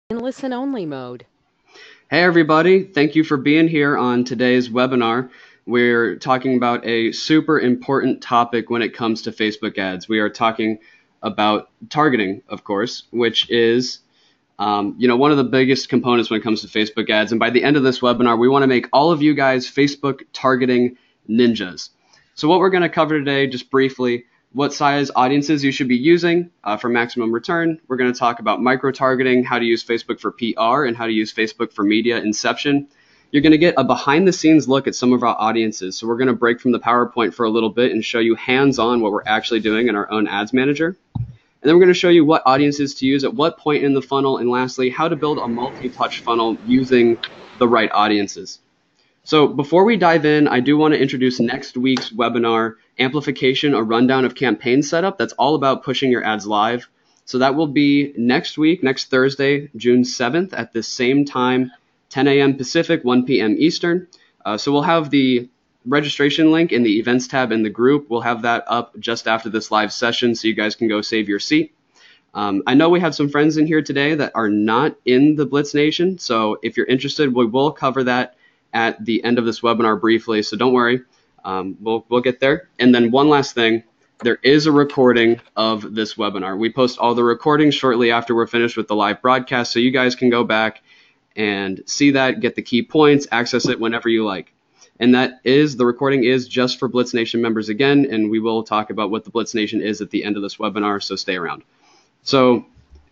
in listen-only mode. Hey everybody, thank you for being here on today's webinar. We're talking about a super important topic when it comes to Facebook ads. We are talking about targeting, of course, which is one of the biggest components when it comes to Facebook ads. And by the end of this webinar, we want to make all of you guys Facebook targeting ninjas. So what we're going to cover today, just briefly, what size audiences you should be using for maximum return. We're going to talk about micro-targeting, how to use Facebook for PR, and how to use Facebook for media inception. You're going to get a behind-the-scenes look at some of our audiences. So we're going to break from the PowerPoint for a little bit and show you hands-on what we're actually doing in our own ads manager. And then we're going to show you what audiences to use at what point in the funnel, and lastly, how to build a multi-touch funnel using the right audiences. So before we dive in, I do want to introduce next week's webinar, Amplification, a rundown of campaign setup. That's all about pushing your ads live. So that will be next week, next Thursday, June 7th at the same time, 10 a.m. Pacific, 1 p.m. Eastern. So we'll have the registration link in the events tab in the group. We'll have that up just after this live session so you guys can go save your seat. I know we have some friends in here today that are not in the Blitz Nation. So if you're interested, we will cover that at the end of this webinar briefly, so don't worry, we'll get there. And then one last thing, there is a recording of this webinar. We post all the recordings shortly after we're finished with the live broadcast, so you guys can go back and see that, get the key points, access it whenever you like. And the recording is just for Blitz Nation members again, and we will talk about what the Blitz Nation is at the end of this webinar, so stay around. So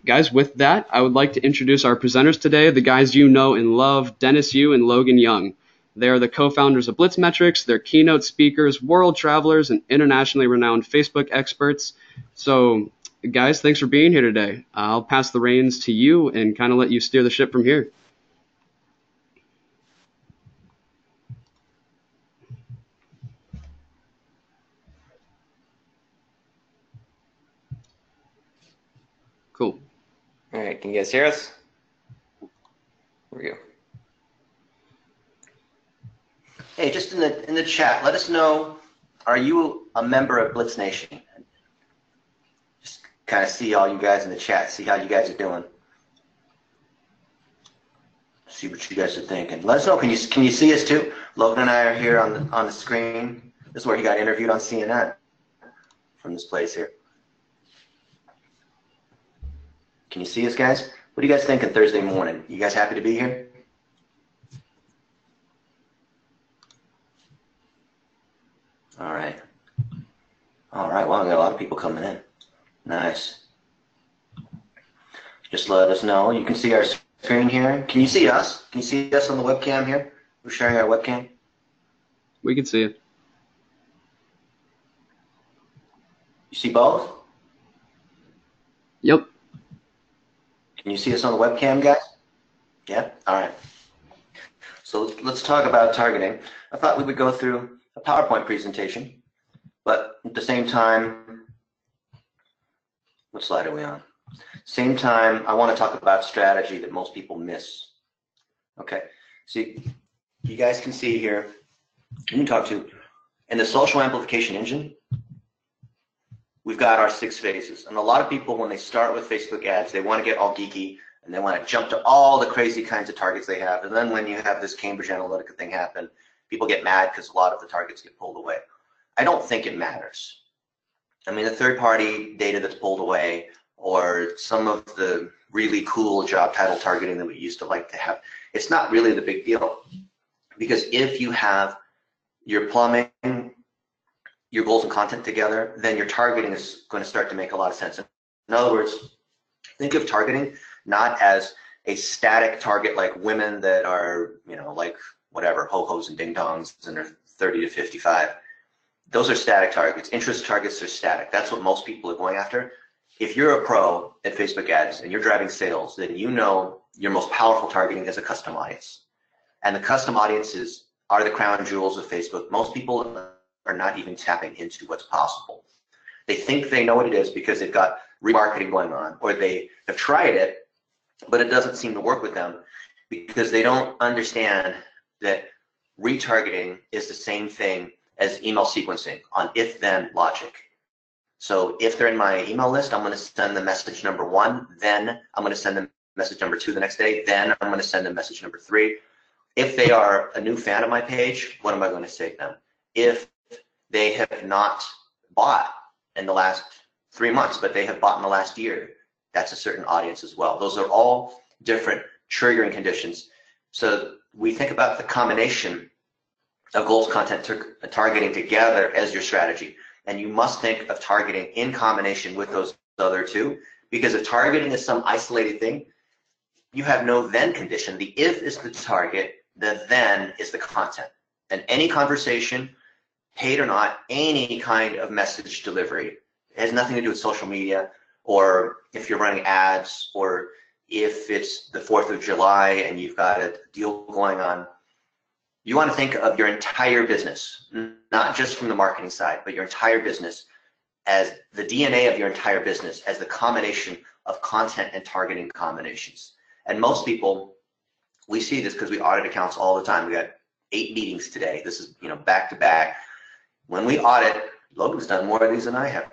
guys, with that, I would like to introduce our presenters today, the guys you know and love, Dennis Yu and Logan Young. They are the co-founders of Blitzmetrics. They're keynote speakers, world travelers, and internationally renowned Facebook experts. So guys, thanks for being here today. I'll pass the reins to you and kind of let you steer the ship from here. Cool. All right, can you guys hear us? Here we go. Hey, just in the chat, let us know, are you a member of Blitz Nation? Just kind of see all you guys in the chat, see how you guys are doing. See what you guys are thinking. Let us know, can you see us too? Logan and I are here on the screen. This is where he got interviewed on CNN from this place here. Can you see us, guys? What are you guys thinking Thursday morning? You guys happy to be here? All right. All right, well, I got a lot of people coming in. Nice. Just let us know. You can see our screen here. Can you see us? Can you see us on the webcam here? We're sharing our webcam. We can see it. You see both? Yep. Can you see us on the webcam, guys? Yeah? All right. So let's talk about targeting. I thought we would go through a PowerPoint presentation, but at the same time, what slide are we on? Same time, I want to talk about strategy that most people miss. Okay, see, you guys can see here, you can talk to, in the social amplification engine, we've got our 6 phases. And a lot of people, when they start with Facebook ads, they want to get all geeky and they want to jump to all the crazy kinds of targets they have. And then when you have this Cambridge Analytica thing happen, people get mad because a lot of the targets get pulled away. I don't think it matters. I mean, the third-party data that's pulled away, or some of the really cool job title targeting that we used to like to have, it's not really the big deal. Because if you have your plumbing, your goals and content together, then your targeting is going to start to make a lot of sense. In other words, think of targeting not as a static target like women that are, like whatever, ho-hos and ding-dongs and they're 30 to 55. Those are static targets. Interest targets are static. That's what most people are going after. If you're a pro at Facebook ads and you're driving sales, then you know your most powerful targeting is a custom audience. And the custom audiences are the crown jewels of Facebook. Most people are not even tapping into what's possible. They think they know what it is because they've got remarketing going on, or they have tried it, but it doesn't seem to work with them because they don't understand that retargeting is the same thing as email sequencing on if-then logic. So if they're in my email list, I'm going to send them message number 1, then I'm going to send them message number 2 the next day, then I'm going to send them message number 3. If they are a new fan of my page, what am I going to say to them? If they have not bought in the last 3 months, but they have bought in the last year, that's a certain audience as well. Those are all different triggering conditions. So we think about the combination of goals, content, targeting together as your strategy. And you must think of targeting in combination with those other two, because if targeting is some isolated thing, you have no then condition. The if is the target, the then is the content. And any conversation, paid or not, any kind of message delivery, it has nothing to do with social media, or if you're running ads, or if it's the 4th of July and you've got a deal going on. You want to think of your entire business, not just from the marketing side, but your entire business as the DNA of your entire business, as the combination of content and targeting combinations. And most people, we see this because we audit accounts all the time. We got 8 meetings today. This is, back to back. When we audit, Logan's done more of these than I have.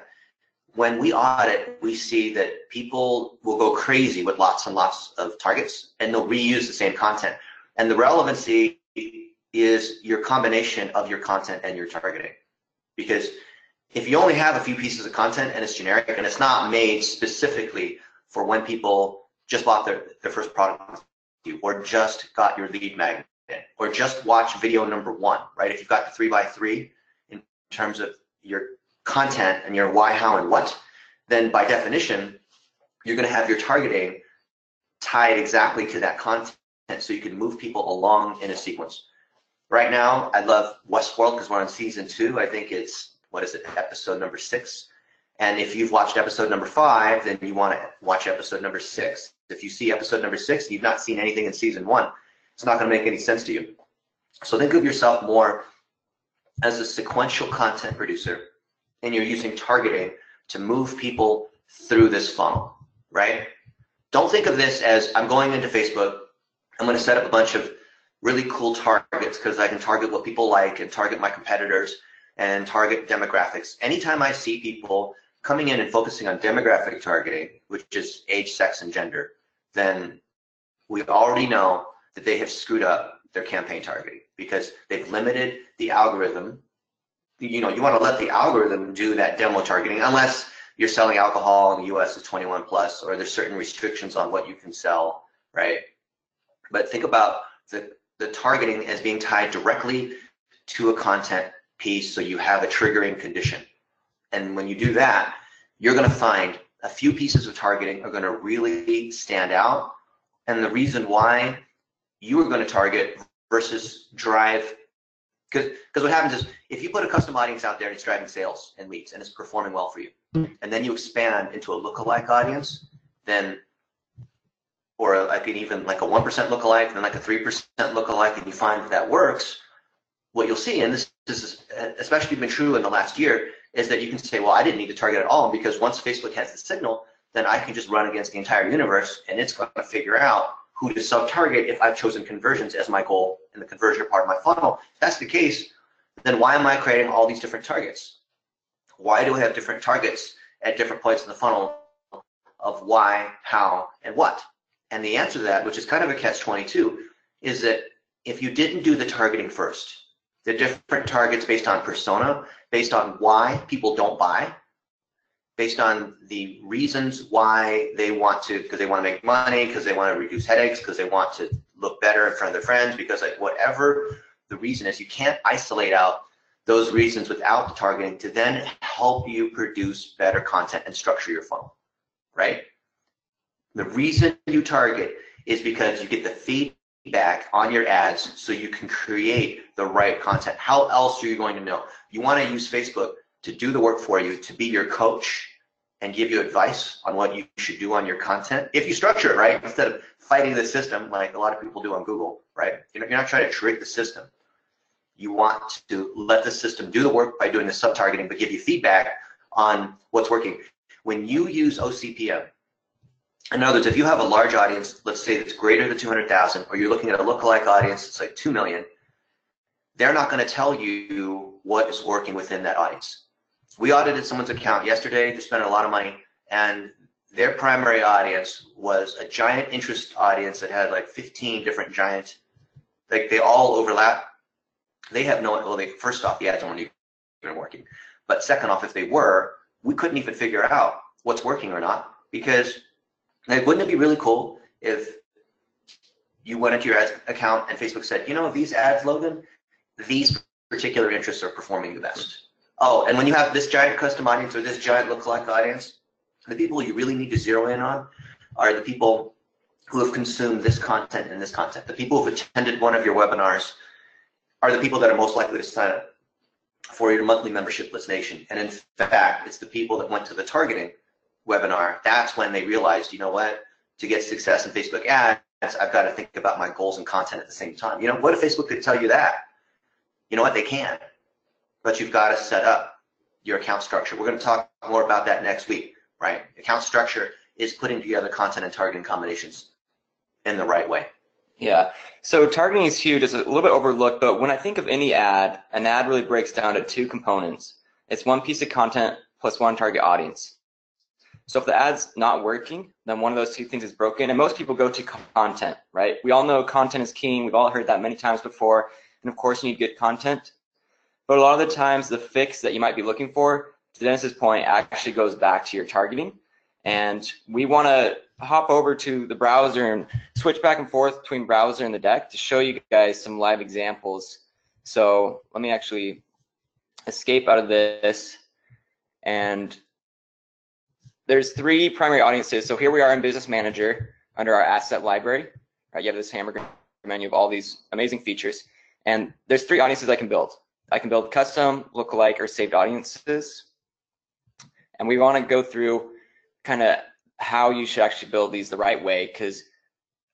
When we audit, we see that people will go crazy with lots and lots of targets, and they'll reuse the same content. And the relevancy is your combination of your content and your targeting. Because if you only have a few pieces of content and it's generic and it's not made specifically for when people just bought their first product with you, or just got your lead magnet, or just watch video number 1, right? If you've got the 3x3 in terms of your content and your why, how, and what, then by definition, you're going to have your targeting tied exactly to that content so you can move people along in a sequence. Right now, I love Westworld because we're on season 2. I think it's, episode number 6. And if you've watched episode number 5, then you want to watch episode number 6. If you see episode number 6 and you've not seen anything in season 1, it's not going to make any sense to you. So think of yourself more as a sequential content producer, and you're using targeting to move people through this funnel, right? Don't think of this as I'm going into Facebook, I'm going to set up a bunch of really cool targets because I can target what people like and target my competitors and target demographics. Anytime I see people coming in and focusing on demographic targeting, which is age, sex, and gender, then we already know that they have screwed up their campaign targeting because they've limited the algorithm. You want to let the algorithm do that demo targeting unless you're selling alcohol in the US is 21 plus, or there's certain restrictions on what you can sell, right? But think about the targeting as being tied directly to a content piece, so you have a triggering condition. And when you do that, you're going to find a few pieces of targeting are going to really stand out. And the reason why you are going to target versus drive, because what happens is if you put a custom audience out there and it's driving sales and leads and it's performing well for you, and then you expand into a lookalike audience, then, or like even like a 1% lookalike, and then like a 3% lookalike, and you find that works, what you'll see, and this is especially been true in the last year, is that you can say, well, I didn't need to target at all, because once Facebook has the signal, then I can just run against the entire universe, and it's going to figure out who to sub-target if I've chosen conversions as my goal in the conversion part of my funnel. If that's the case, then why am I creating all these different targets? Why do I have different targets at different points in the funnel of why, how, and what? And the answer to that, which is kind of a catch-22, is that if you didn't do the targeting first, the different targets based on persona, based on why people don't buy, based on the reasons why they want to, because they want to make money, because they want to reduce headaches, because they want to look better in front of their friends, because like whatever the reason is, you can't isolate out those reasons without the targeting to then help you produce better content and structure your funnel, right? The reason you target is because you get the feedback on your ads so you can create the right content. How else are you going to know? You want to use Facebook to do the work for you, to be your coach and give you advice on what you should do on your content. If you structure it right, instead of fighting the system like a lot of people do on Google, right? You're not trying to trick the system. You want to let the system do the work by doing the sub-targeting, but give you feedback on what's working. When you use OCPM, in other words, if you have a large audience, let's say that's greater than 200,000, or you're looking at a lookalike audience that's like 2 million, they're not going to tell you what is working within that audience. We audited someone's account yesterday. They're spending a lot of money, and their primary audience was a giant interest audience that had like 15 different giant, like they all overlap. They have no, well, first off, the ads weren't even working. But second off, if they were, we couldn't even figure out what's working or not, because like, wouldn't it be really cool if you went into your ads account and Facebook said, you know, these ads, Logan, these particular interests are performing the best. Oh, and when you have this giant custom audience or this giant lookalike audience, the people you really need to zero in on are the people who have consumed this content and this content. The people who've attended one of your webinars are the people that are most likely to sign up for your monthly membership list Nation. And in fact, it's the people that went to the targeting webinar. That's when they realized, you know what, to get success in Facebook ads, I've got to think about my goals and content at the same time. You know, what if Facebook could tell you that? You know what, they can, but you've got to set up your account structure. We're going to talk more about that next week, right? Account structure is putting together content and targeting combinations in the right way. Yeah, so targeting is huge. It's a little bit overlooked, but when I think of any ad, an ad really breaks down to two components. It's one piece of content plus one target audience. So if the ad's not working, then one of those two things is broken, and most people go to content, right? We all know content is king. We've all heard that many times before, and of course you need good content. But a lot of the times the fix that you might be looking for, to Dennis's point, actually goes back to your targeting. And we want to hop over to the browser and switch back and forth between browser and the deck to show you guys some live examples. So let me actually escape out of this. And there's three primary audiences. So here we are in Business Manager under our asset library. Right, you have this hamburger menu of all these amazing features. And there's three audiences I can build. I can build custom, lookalike, or saved audiences. And we want to go through kind of how you should actually build these the right way, because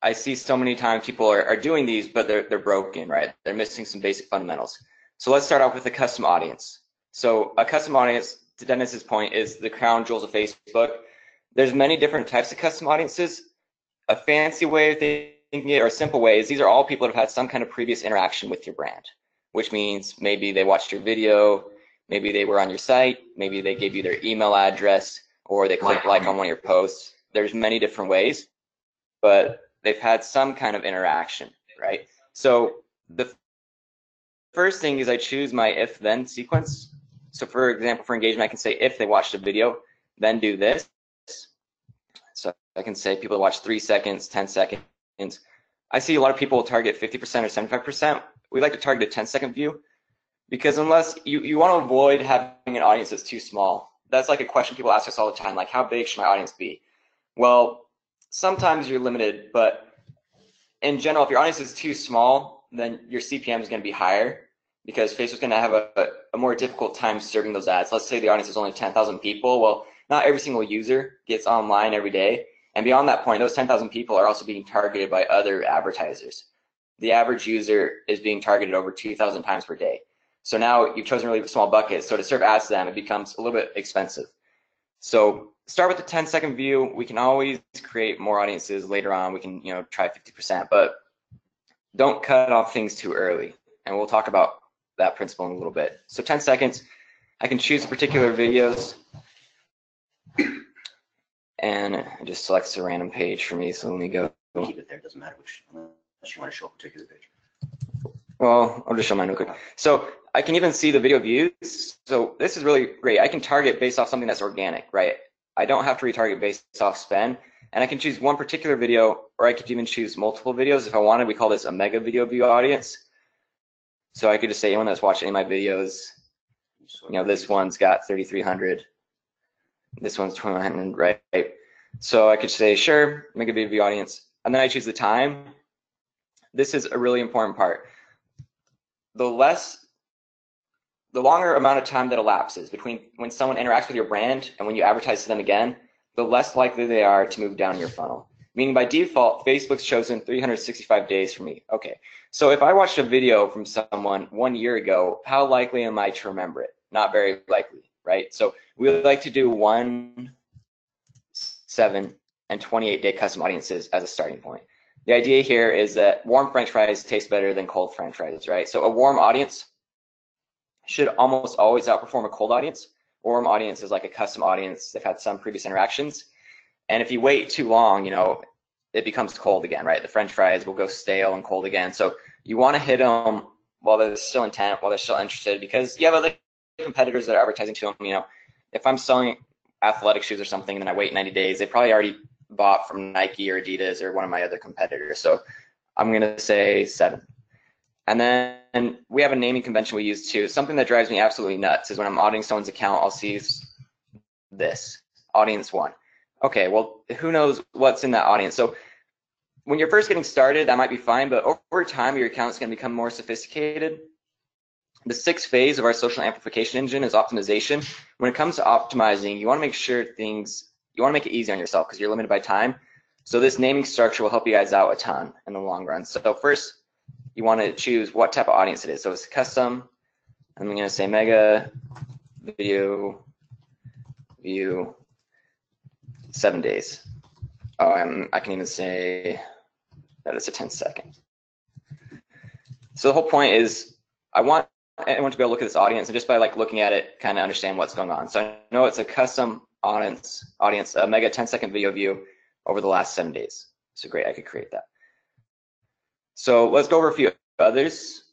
I see so many times people are doing these, but they're broken, right? They're missing some basic fundamentals. So let's start off with a custom audience. So a custom audience, to Dennis's point, is the crown jewels of Facebook. There's many different types of custom audiences. A fancy way of thinking it, or a simple way, is these are all people that have had some kind of previous interaction with your brand, which means maybe they watched your video, maybe they were on your site, maybe they gave you their email address, or they clicked like on one of your posts. There's many different ways, but they've had some kind of interaction, right? So the first thing is I choose my if-then sequence. So for example, for engagement, I can say if they watched a video, then do this. So I can say people watch 3 seconds, 10 seconds. I see a lot of people target 50% or 75%. We like to target a 10-second view, because unless you want to avoid having an audience that's too small. That's like a question people ask us all the time, like how big should my audience be? Well, sometimes you're limited, but in general, if your audience is too small, then your CPM is going to be higher, because Facebook's going to have a more difficult time serving those ads. Let's say the audience is only 10,000 people. Well, not every single user gets online every day. And beyond that point, those 10,000 people are also being targeted by other advertisers. The average user is being targeted over 2,000 times per day. So now you've chosen a really small bucket. So to serve ads to them, it becomes a little bit expensive. So start with the 10-second view. We can always create more audiences later on. We can, try 50%, but don't cut off things too early. And we'll talk about that principle in a little bit. So 10 seconds, I can choose particular videos, and it just selects a random page for me. So let me go. Keep it there. Doesn't matter which, unless you want to show a particular page. Well, I'll just show mine real quick. So I can even see the video views. So this is really great. I can target based off something that's organic, right? I don't have to retarget based off spend. And I can choose one particular video, or I could even choose multiple videos if I wanted. We call this a mega video view audience. So I could just say anyone that's watched any of my videos, this one's got 3,300. This one's 2,100, right? So I could say, sure, mega video view audience. And then I choose the time. This is a really important part. The longer amount of time that elapses between when someone interacts with your brand and when you advertise to them again, the less likely they are to move down your funnel. Meaning by default, Facebook's chosen 365 days for me. Okay, so if I watched a video from someone 1 year ago, how likely am I to remember it? Not very likely, right? So we like to do 1, 7, and 28-day custom audiences as a starting point. The idea here is that warm French fries taste better than cold French fries, right? So a warm audience should almost always outperform a cold audience. A warm audience is like a custom audience. They've had some previous interactions. And if you wait too long, you know, it becomes cold again, right? The French fries will go stale and cold again. So you want to hit them while they're still intent, while they're still interested, because you have other competitors that are advertising to them. You know, if I'm selling athletic shoes or something and then I wait 90 days, they probably already bought from Nike or Adidas or one of my other competitors. So I'm going to say 7. And then we have a naming convention we use too. Something that drives me absolutely nuts is when I'm auditing someone's account, I'll see this, audience 1. Okay, well, who knows what's in that audience? So when you're first getting started, that might be fine, but over time, your account's going to become more sophisticated. The 6th phase of our social amplification engine is optimization. When it comes to optimizing, you want to make sure you want to make it easy on yourself because you're limited by time. So this naming structure will help you guys out a ton in the long run. So first, you want to choose what type of audience it is. So it's custom. I'm going to say mega video view 7 days. I can even say that it's a 10-second. So the whole point is I want anyone to be able to look at this audience and just by like looking at it, kind of understand what's going on. So I know it's a custom audience, a mega 10-second video view over the last 7 days. So great, I could create that. So let's go over a few others.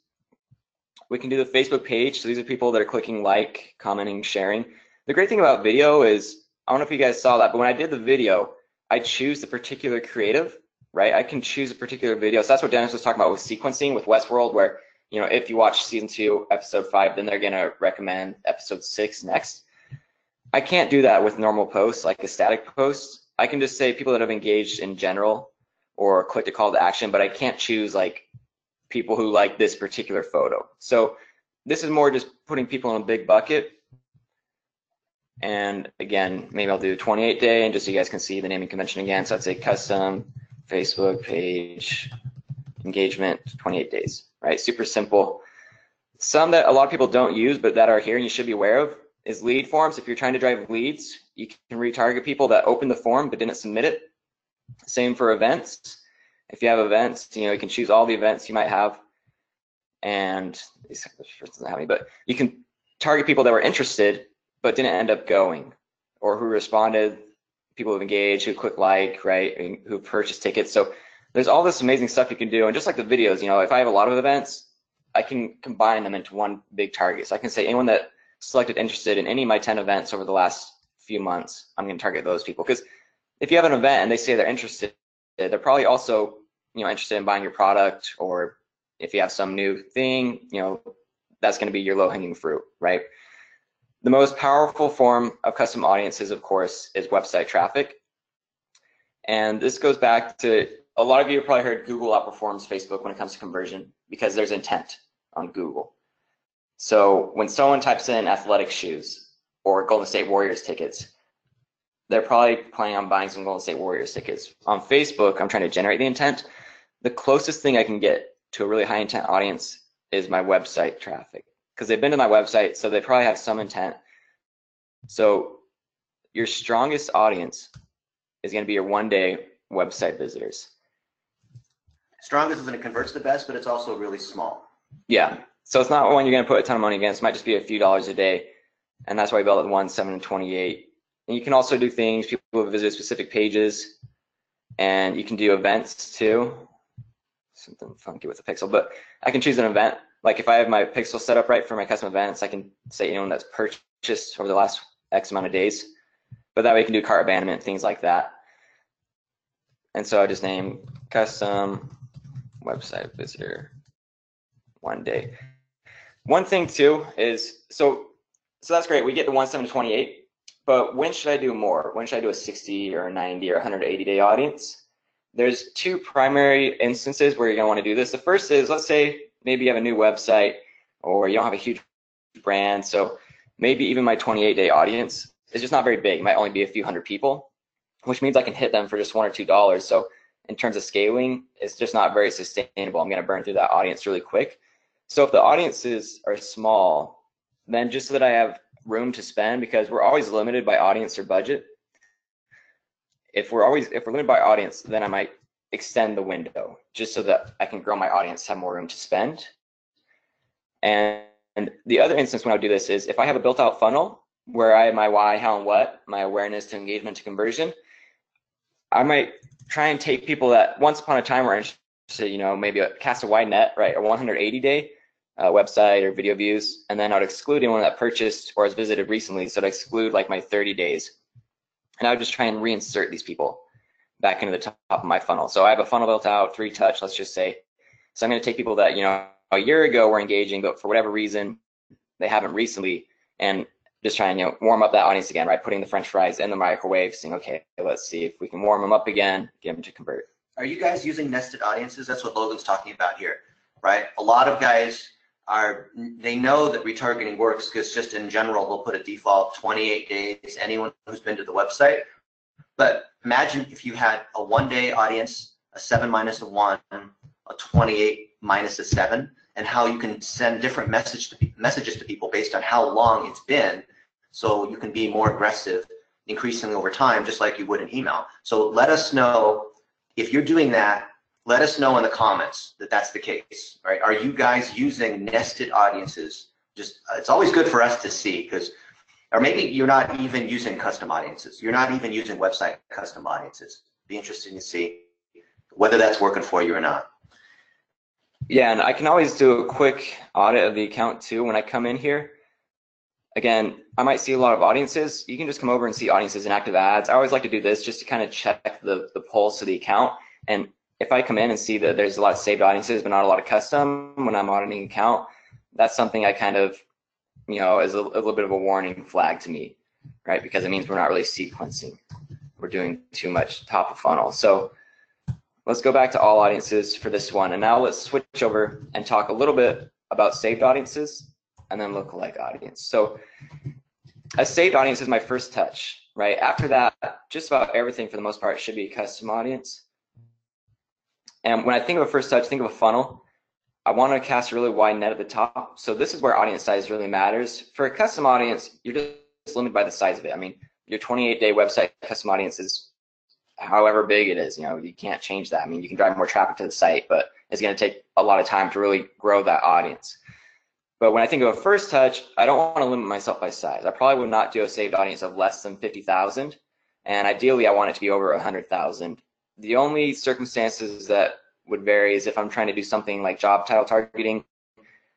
We can do the Facebook page. So these are people that are clicking like, commenting, sharing. The great thing about video is, I don't know if you guys saw that, but when I did the video, I choose the particular creative, right? I can choose a particular video. So that's what Dennis was talking about with sequencing with Westworld, where, you know, if you watch season 2, episode 5, then they're gonna recommend episode 6 next. I can't do that with normal posts, like a static post. I can just say people that have engaged in general or clicked a call to action, but I can't choose like people who like this particular photo. So this is more just putting people in a big bucket. And again, maybe I'll do 28-day and just so you guys can see the naming convention again. So I'd say custom Facebook page engagement 28 days, right? Super simple. Some that a lot of people don't use but that are here and you should be aware of is lead forms. If you're trying to drive leads, you can retarget people that opened the form but didn't submit it. Same for events. If you have events, you know, you can choose all the events you might have, and this doesn't have any, but you can target people that were interested but didn't end up going, or who responded, people who've engaged, who click like, right, and who purchased tickets. So there's all this amazing stuff you can do, and just like the videos, you know, if I have a lot of events, I can combine them into one big target. So I can say anyone that selected interested in any of my 10 events over the last few months, I'm going to target those people. Because if you have an event and they say they're interested, they're probably also, you know, interested in buying your product, or if you have some new thing, you know, that's going to be your low-hanging fruit, right? The most powerful form of custom audiences, of course, is website traffic. And this goes back to, a lot of you have probably heard Google outperforms Facebook when it comes to conversion because there's intent on Google. So when someone types in athletic shoes or Golden State Warriors tickets, they're probably planning on buying some Golden State Warriors tickets. On Facebook, I'm trying to generate the intent. The closest thing I can get to a really high intent audience is my website traffic, because they've been to my website, so they probably have some intent. So your strongest audience is going to be your one-day website visitors. Strongest is when it converts the best, but it's also really small. Yeah, so it's not one you're going to put a ton of money against. It might just be a few dollars a day, and that's why we built it 1, 7, and 28. And you can also do things, people who visit specific pages, and you can do events too. Something funky with the pixel, but I can choose an event. Like if I have my pixel set up right for my custom events, I can say anyone that's purchased over the last X amount of days. But that way you can do cart abandonment, things like that. And so I just name custom website visitor 1 day. One thing too is, so that's great. We get the 1, 7, 28. But when should I do more? When should I do a 60 or a 90 or 180-day audience? There's 2 primary instances where you're going to want to do this. The first is, let's say maybe you have a new website or you don't have a huge brand. So maybe even my 28-day audience is just not very big. It might only be a few hundred people, which means I can hit them for just $1 or $2. So in terms of scaling, it's just not very sustainable. I'm going to burn through that audience really quick. So if the audiences are small, then just so that I have room to spend, because we're always limited by audience or budget. If we're limited by audience, then I might extend the window just so that I can grow my audience, have more room to spend. And the other instance when I would do this is if I have a built out funnel where I have my why, how, and what, my awareness to engagement to conversion, I might try and take people that once upon a time were interested, maybe cast a wide net, right, a 180-day website or video views, and then I'd exclude anyone that purchased or has visited recently, so I'd exclude like my 30 days. And I would just try and reinsert these people back into the top of my funnel. So I have a funnel built out, 3-touch, let's just say. So I'm going to take people that, a year ago were engaging, but for whatever reason, they haven't recently, and just try and, warm up that audience again, right? Putting the French fries in the microwave, saying, okay, let's see if we can warm them up again, get them to convert. Are you guys using nested audiences? That's what Logan's talking about here, right? A lot of guys they know that retargeting works because just in general, they'll put a default 28 days, anyone who's been to the website. But imagine if you had a 1-day audience, a 7 minus a 1, a 28 minus a 7, and how you can send different messages to people based on how long it's been, so you can be more aggressive increasingly over time, just like you would in email. So let us know if you're doing that. Let us know in the comments that that's the case, right? Are you guys using nested audiences? Just it's always good for us to see, because, or maybe you're not even using custom audiences. You're not even using website custom audiences. Be interesting to see whether that's working for you or not. Yeah, and I can always do a quick audit of the account too when I come in here. Again, I might see a lot of audiences. You can just come over and see audiences and active ads. I always like to do this just to kind of check the pulse of the account. And if I come in and see that there's a lot of saved audiences but not a lot of custom when I'm auditing an account, that's something I kind of, is a little bit of a warning flag to me, right? Because it means we're not really sequencing. We're doing too much top of funnel. So let's go back to all audiences for this one. And now let's switch over and talk a little bit about saved audiences and then lookalike audience. So a saved audience is my first touch, right? After that, just about everything for the most part should be a custom audience. And when I think of a first touch, think of a funnel. I want to cast a really wide net at the top. So this is where audience size really matters. For a custom audience, you're just limited by the size of it. I mean, your 28-day website custom audience is however big it is. You can't change that. I mean, you can drive more traffic to the site, but it's going to take a lot of time to really grow that audience. But when I think of a first touch, I don't want to limit myself by size. I probably would not do a saved audience of less than 50,000. And ideally, I want it to be over 100,000. The only circumstances that would vary is if I'm trying to do something like job title targeting,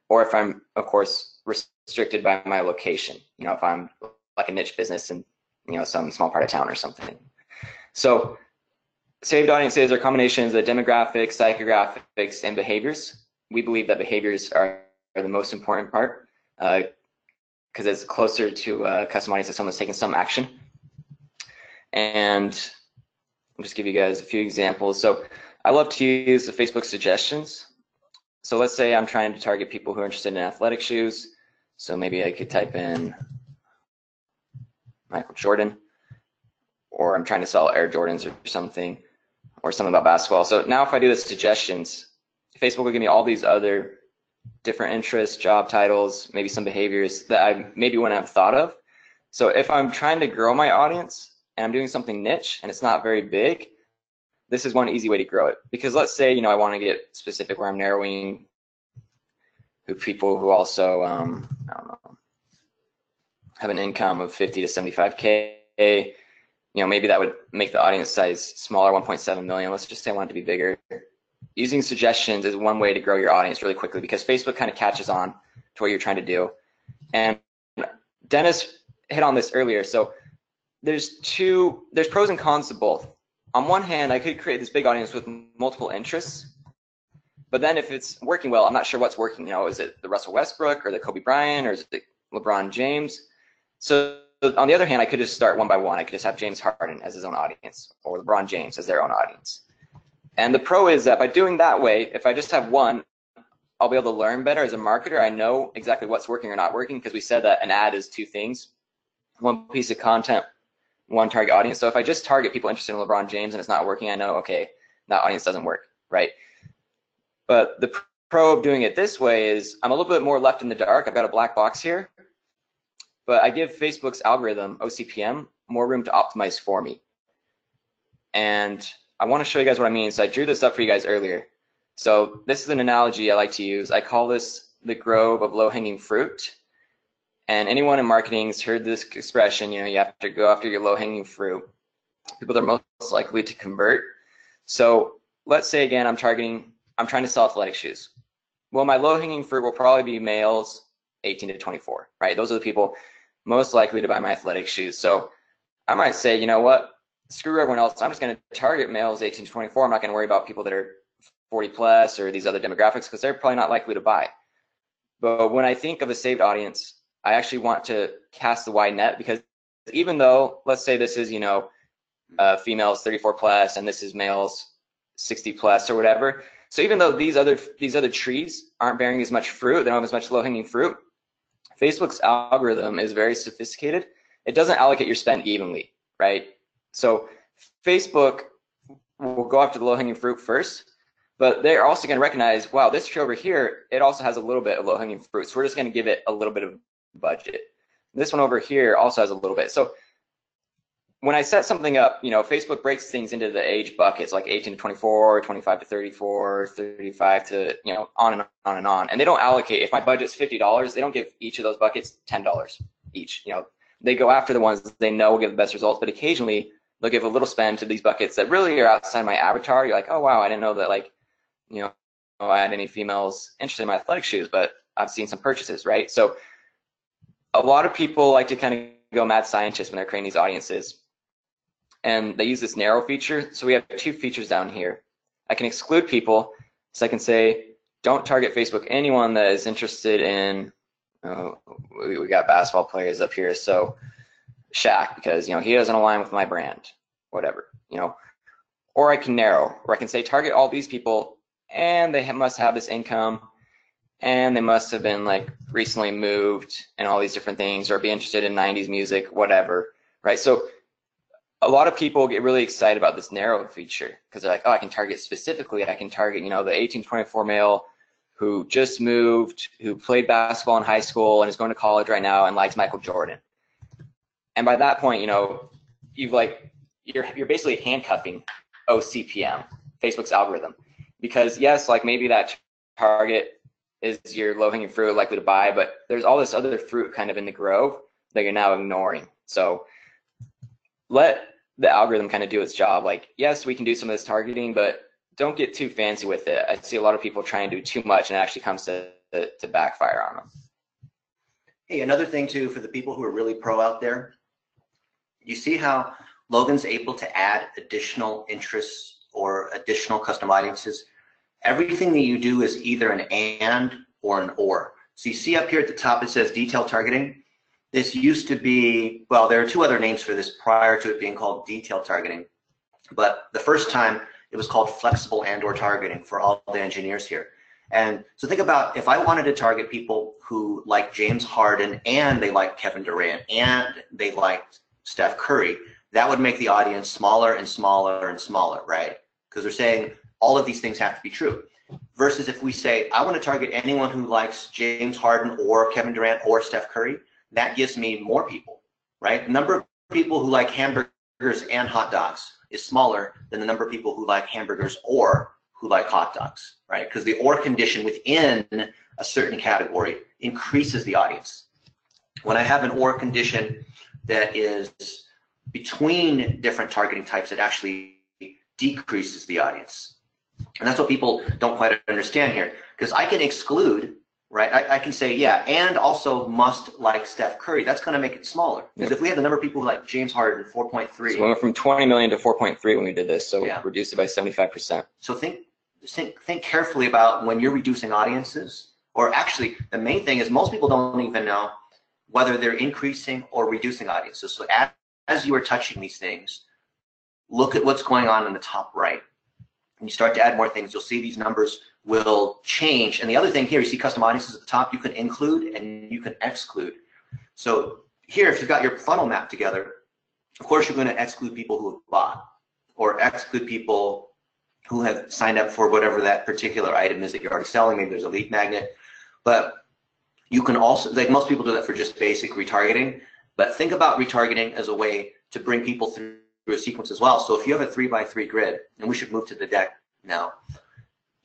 or if I'm, of course, restricted by my location. If I'm like a niche business in, some small part of town or something. So saved audiences are combinations of demographics, psychographics, and behaviors. We believe that behaviors are the most important part because it's closer to custom audience if someone's taking some action. And I'll just give you guys a few examples. So I love to use the Facebook suggestions. So let's say I'm trying to target people who are interested in athletic shoes. So maybe I could type in Michael Jordan, or I'm trying to sell Air Jordans or something, or something about basketball. So now if I do the suggestions, Facebook will give me all these other different interests, job titles, maybe some behaviors that I maybe wouldn't have thought of. So if I'm trying to grow my audience and I'm doing something niche and it's not very big, this is one easy way to grow it. Because let's say, I want to get specific where I'm narrowing who people who also, I don't know, have an income of 50 to 75K. Maybe that would make the audience size smaller, 1.7 million. Let's just say I want it to be bigger. Using suggestions is one way to grow your audience really quickly because Facebook kind of catches on to what you're trying to do. And Dennis hit on this earlier. So there's pros and cons to both. On one hand, I could create this big audience with multiple interests, but then if it's working well, I'm not sure what's working. Is it the Russell Westbrook or the Kobe Bryant or is it the LeBron James? So on the other hand, I could just start one by one. I could just have James Harden as his own audience or LeBron James as their own audience. And the pro is that by doing that way, if I just have one, I'll be able to learn better as a marketer. I know exactly what's working or not working because we said that an ad is two things, one piece of content, one target audience. So if I just target people interested in LeBron James and it's not working, I know, okay, that audience doesn't work, right? But the pro of doing it this way is I'm a little bit more left in the dark. I've got a black box here, but I give Facebook's algorithm, OCPM, more room to optimize for me. And I want to show you guys what I mean. So I drew this up for you guys earlier. So this is an analogy I like to use. I call this the grove of low-hanging fruit. And anyone in marketing has heard this expression, you have to go after your low-hanging fruit. people that are most likely to convert. So let's say again, I'm trying to sell athletic shoes. Well, my low-hanging fruit will probably be males 18 to 24, right? Those are the people most likely to buy my athletic shoes. So I might say, you know what, screw everyone else. I'm just going to target males 18 to 24. I'm not going to worry about people that are 40 plus or these other demographics because they're probably not likely to buy. But when I think of a saved audience, I actually want to cast the wide net, because even though, let's say this is, females 34 plus and this is males 60 plus or whatever. So even though these other trees aren't bearing as much fruit, they don't have as much low-hanging fruit, Facebook's algorithm is very sophisticated. It doesn't allocate your spend evenly, right? So Facebook will go after the low-hanging fruit first, but they're also going to recognize, wow, this tree over here, it also has a little bit of low-hanging fruit, so we're just going to give it a little bit of budget. This one over here also has a little bit. So when I set something up, Facebook breaks things into the age buckets, like 18 to 24, 25 to 34, 35 to, on and on and on. And they don't allocate. If my budget's $50, they don't give each of those buckets $10 each. They go after the ones they know will give the best results, but occasionally they'll give a little spend to these buckets that really are outside my avatar. You're like, oh wow, I didn't know that, I had any females interested in my athletic shoes, but I've seen some purchases, right? So a lot of people like to kind of go mad scientist when they're creating these audiences. And they use this narrow feature. So we have two features down here. I can exclude people. So I can say, don't target Facebook anyone that is interested in, we got basketball players up here. So Shaq, because, he doesn't align with my brand, whatever, Or I can narrow, or I can say, target all these people, and they must have this income, and they must have been recently moved and all these different things, or be interested in 90s music, whatever, right? So a lot of people get really excited about this narrow feature because they're like, oh, I can target specifically. I can target, the 18 to 24 male who just moved, who played basketball in high school and is going to college right now and likes Michael Jordan. And by that point, you're basically handcuffing OCPM, Facebook's algorithm, because yes, maybe that target is your low-hanging fruit likely to buy, but there's all this other fruit kind of in the grove that you're now ignoring. So let the algorithm kind of do its job. Yes, we can do some of this targeting, but don't get too fancy with it. I see a lot of people try and do too much, and it actually comes to backfire on them. Hey, another thing too, for the people who are really pro out there, you see how Logan's able to add additional interests or additional custom audiences? Everything that you do is either an and or an or. So you see up here at the top, it says detailed targeting. This used to be, well, there are two other names for this prior to it being called detailed targeting. But the first time it was called flexible and or targeting for all the engineers here. And so think about if I wanted to target people who like James Harden and they like Kevin Durant and they like Steph Curry, that would make the audience smaller and smaller and smaller, right? Because they're saying all of these things have to be true. Versus if we say, I want to target anyone who likes James Harden or Kevin Durant or Steph Curry, that gives me more people, right? The number of people who like hamburgers and hot dogs is smaller than the number of people who like hamburgers or who like hot dogs, right? Because the or condition within a certain category increases the audience. When I have an or condition that is between different targeting types, it actually decreases the audience. And that's what people don't quite understand here, because I can exclude, right? I can say, yeah, and also must like Steph Curry. That's going to make it smaller. Because if we had the number of people who like James Harden, 4.3. So we went from 20 million to 4.3 when we did this, so yeah. We reduced it by 75%. So think carefully about when you're reducing audiences, or actually the main thing is most people don't even know whether they're increasing or reducing audiences. So as you are touching these things, look at what's going on in the top right. When you start to add more things, you'll see these numbers will change. And the other thing here, you see custom audiences at the top, you can include and you can exclude. So here, if you've got your funnel map together, of course, you're going to exclude people who have bought or exclude people who have signed up for whatever that particular item is that you're already selling. Maybe there's a lead magnet. But you can also, like most people do that for just basic retargeting, but think about retargeting as a way to bring people through a sequence as well. So if you have a 3x3 grid, and we should move to the deck now,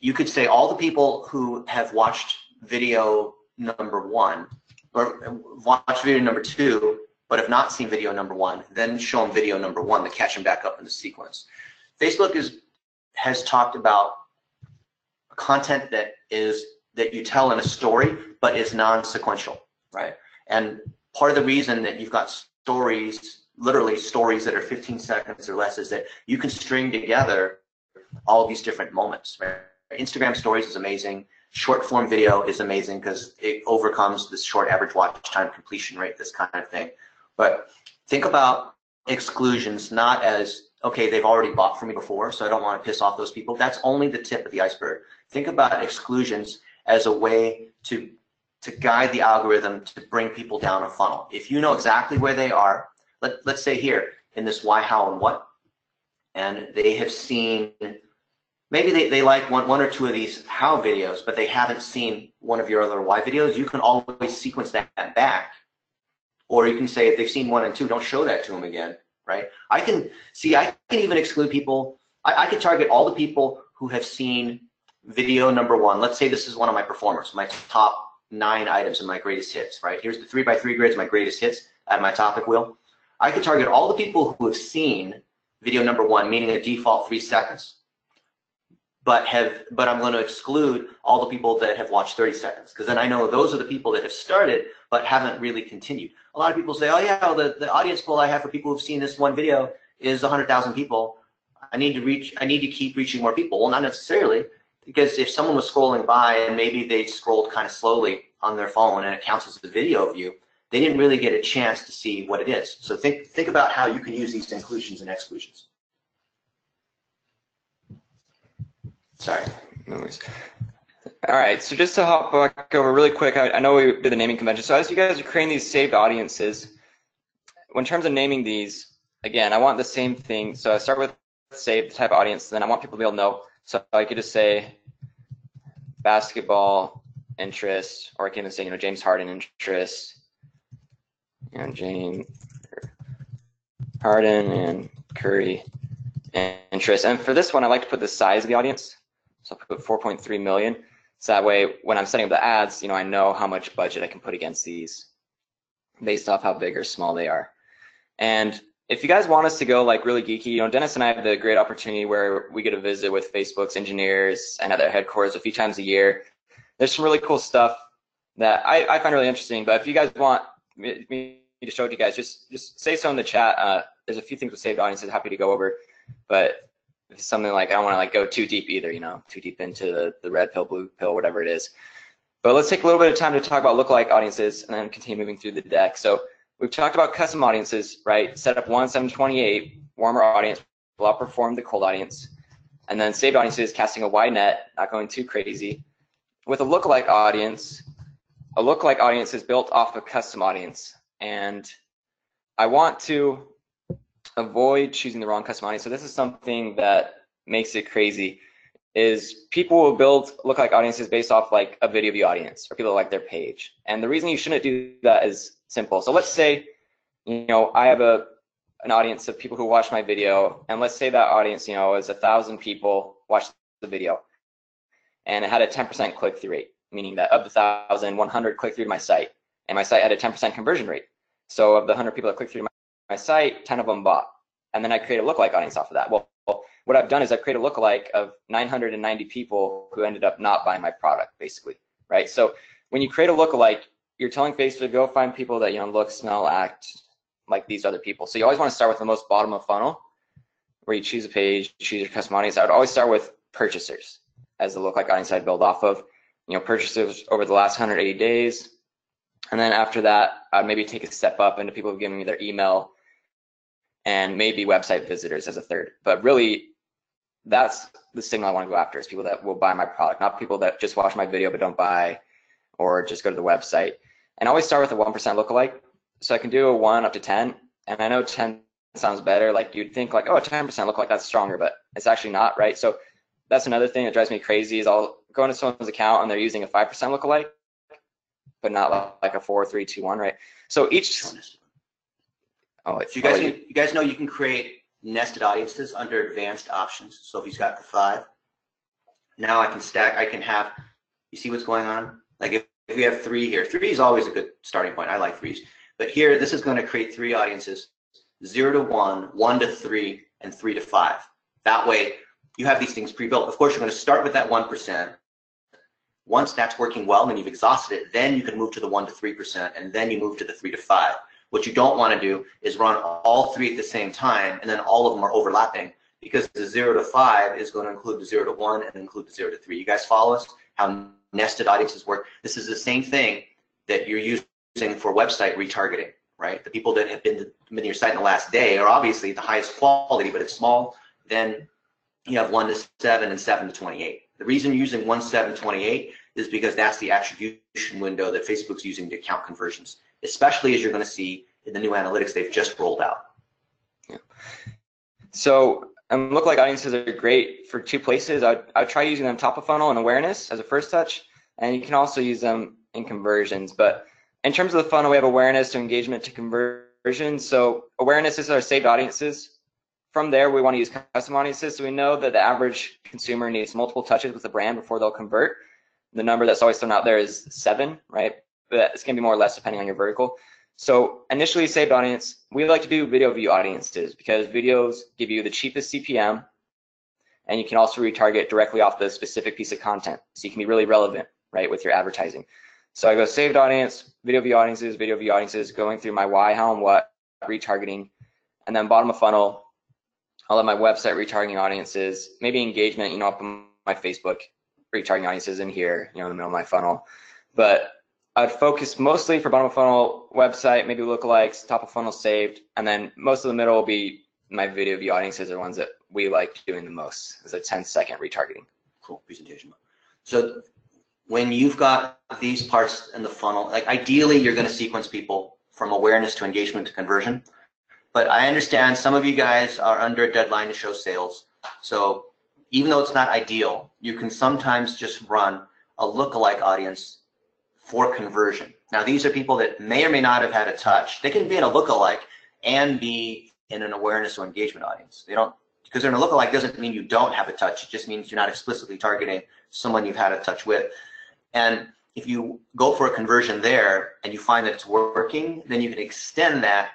you could say all the people who have watched video number 1 or watched video number 2, but have not seen video number one, then show them video number one to catch them back up in the sequence. Facebook has talked about content that you tell in a story, but is non-sequential, right? And part of the reason that you've got stories, literally stories that are 15 seconds or less, is that you can string together all these different moments, right? Instagram stories is amazing. Short form video is amazing because it overcomes this short average watch time completion rate, this kind of thing. But think about exclusions not as, okay, they've already bought from me before, so I don't want to piss off those people. That's only the tip of the iceberg. Think about exclusions as a way to guide the algorithm to bring people down a funnel. If you know exactly where they are, let's say here in this why, how, and what, and they have seen, maybe they like one or two of these how videos, but they haven't seen one of your other why videos, you can always sequence that back. Or you can say if they've seen 1 and 2, don't show that to them again, right? I can even exclude people. I can target all the people who have seen video number 1. Let's say this is one of my performers, my top 9 items in my greatest hits, right? Here's the 3x3 grids, my greatest hits at my topic wheel. I can target all the people who have seen video number 1, meaning a default 3 seconds, but I'm going to exclude all the people that have watched 30 seconds, because then I know those are the people that have started but haven't really continued. A lot of people say, oh yeah, well, the audience pool I have for people who've seen this one video is 100,000 people. I need to keep reaching more people. Well, not necessarily, because if someone was scrolling by and maybe they scrolled kind of slowly on their phone and it counts as a video view, they didn't really get a chance to see what it is. So think about how you can use these inclusions and exclusions. Sorry. No worries. All right, so just to hop back over really quick, I know we did the naming convention. So as you guys are creating these saved audiences, in terms of naming these, again, I want the same thing. So I start with saved type audience, then I want people to be able to know. So I could just say basketball interest, or I can even say, James Harden interest, and James Harden and Curry interest. And for this one, I like to put the size of the audience. So I'll put 4.3 million. So that way, when I'm setting up the ads, I know how much budget I can put against these based off how big or small they are. And if you guys want us to go like really geeky, Dennis and I have the great opportunity where we get to visit with Facebook's engineers and at their headquarters a few times a year. There's some really cool stuff that I find really interesting. But if you guys want me to show it to you guys, just say so in the chat. There's a few things with saved audiences, happy to go over. But if it's something like I don't want to go too deep either, too deep into the red pill, blue pill, whatever it is. But let's take a little bit of time to talk about lookalike audiences and then continue moving through the deck. So we've talked about custom audiences, right? Set up 1-728, warmer audience will outperform the cold audience. And then saved audiences, casting a wide net, not going too crazy. With a lookalike audience is built off a custom audience. And I want to avoid choosing the wrong custom audience. So this is something that makes it crazy, is people will build lookalike audiences based off like a video view audience or people that like their page. And the reason you shouldn't do that is simple. So let's say, I have an audience of people who watch my video, and let's say that audience, is 1,000 people watched the video, and it had a 10% click-through rate, meaning that of the 1,000, 100 click through to my site, and my site had a 10% conversion rate. So of the 100 people that clicked through to my site, 10 of them bought. And then I create a lookalike audience off of that. Well, what I've done is I've created a lookalike of 990 people who ended up not buying my product, basically, right? So when you create a lookalike, you're telling Facebook, go find people that, look, smell, act like these other people. So you always want to start with the most bottom of funnel, where you choose a page, choose your custom audience. I would always start with purchasers as the lookalike audience I'd build off of, purchasers over the last 180 days. And then after that, I'd maybe take a step up into people who've given me their email, and maybe website visitors as a third. But really, that's the signal I want to go after, is people that will buy my product, not people that just watch my video but don't buy or just go to the website. And I always start with a 1% lookalike. So I can do a 1 up to 10. And I know 10 sounds better. Like you'd think like, oh, a 10% lookalike, that's stronger, but it's actually not, right? So that's another thing that drives me crazy, is I'll go into someone's account and they're using a 5% lookalike, but not like a 4, 3, 2, 1, right? So each. So you guys know you can create nested audiences under advanced options. So if he's got the 5, now I can stack. I can have. You see what's going on? Like if we have 3 here, 3 is always a good starting point. I like 3s. But here, this is going to create 3 audiences, 0 to 1, 1 to 3, and 3 to 5. That way, you have these things pre-built. Of course, you're going to start with that 1%. Once that's working well and you've exhausted it, then you can move to the 1 to 3%, and then you move to the 3 to 5. What you don't want to do is run all 3 at the same time, and then all of them are overlapping, because the 0 to 5 is going to include the 0 to 1 and include the 0 to 3. You guys follow us? How nested audiences work? This is the same thing that you're using for website retargeting, right? The people that have been to your site in the last day are obviously the highest quality, but it's small. Then you have 1 to 7 and 7 to 28. The reason you're using 1, 7, 28 is because that's the attribution window that Facebook's using to count conversions, especially as you're going to see in the new analytics they've just rolled out. Yeah. So lookalike audiences are great for 2 places. I'd try using them top of funnel and awareness as a first touch, and you can also use them in conversions. But in terms of the funnel, we have awareness to engagement to conversion. So awareness is our saved audiences. From there, we want to use custom audiences. So we know that the average consumer needs multiple touches with a brand before they'll convert. The number that's always thrown out there is 7, right? But it's going to be more or less depending on your vertical. So initially saved audience, we like to do video view audiences because videos give you the cheapest CPM, and you can also retarget directly off the specific piece of content. So you can be really relevant, right, with your advertising. So I go saved audience, video view audiences, going through my why, how, and what, retargeting, and then bottom of funnel, I'll have my website retargeting audiences, maybe engagement, I'll put my Facebook retargeting audiences in here, in the middle of my funnel. But I'd focus mostly for bottom of funnel website, maybe lookalikes, top of funnel saved, and then most of the middle will be my video view audiences are ones that we like doing the most. It's a 10-second retargeting. Cool presentation. So when you've got these parts in the funnel, like ideally you're going to sequence people from awareness to engagement to conversion. But I understand some of you guys are under a deadline to show sales. So even though it's not ideal, you can sometimes just run a lookalike audience for conversion. Now, these are people that may or may not have had a touch. They can be in a lookalike and be in an awareness or engagement audience. They don't, because they're in a lookalike doesn't mean you don't have a touch. It just means you're not explicitly targeting someone you've had a touch with. And if you go for a conversion there and you find that it's working, then you can extend that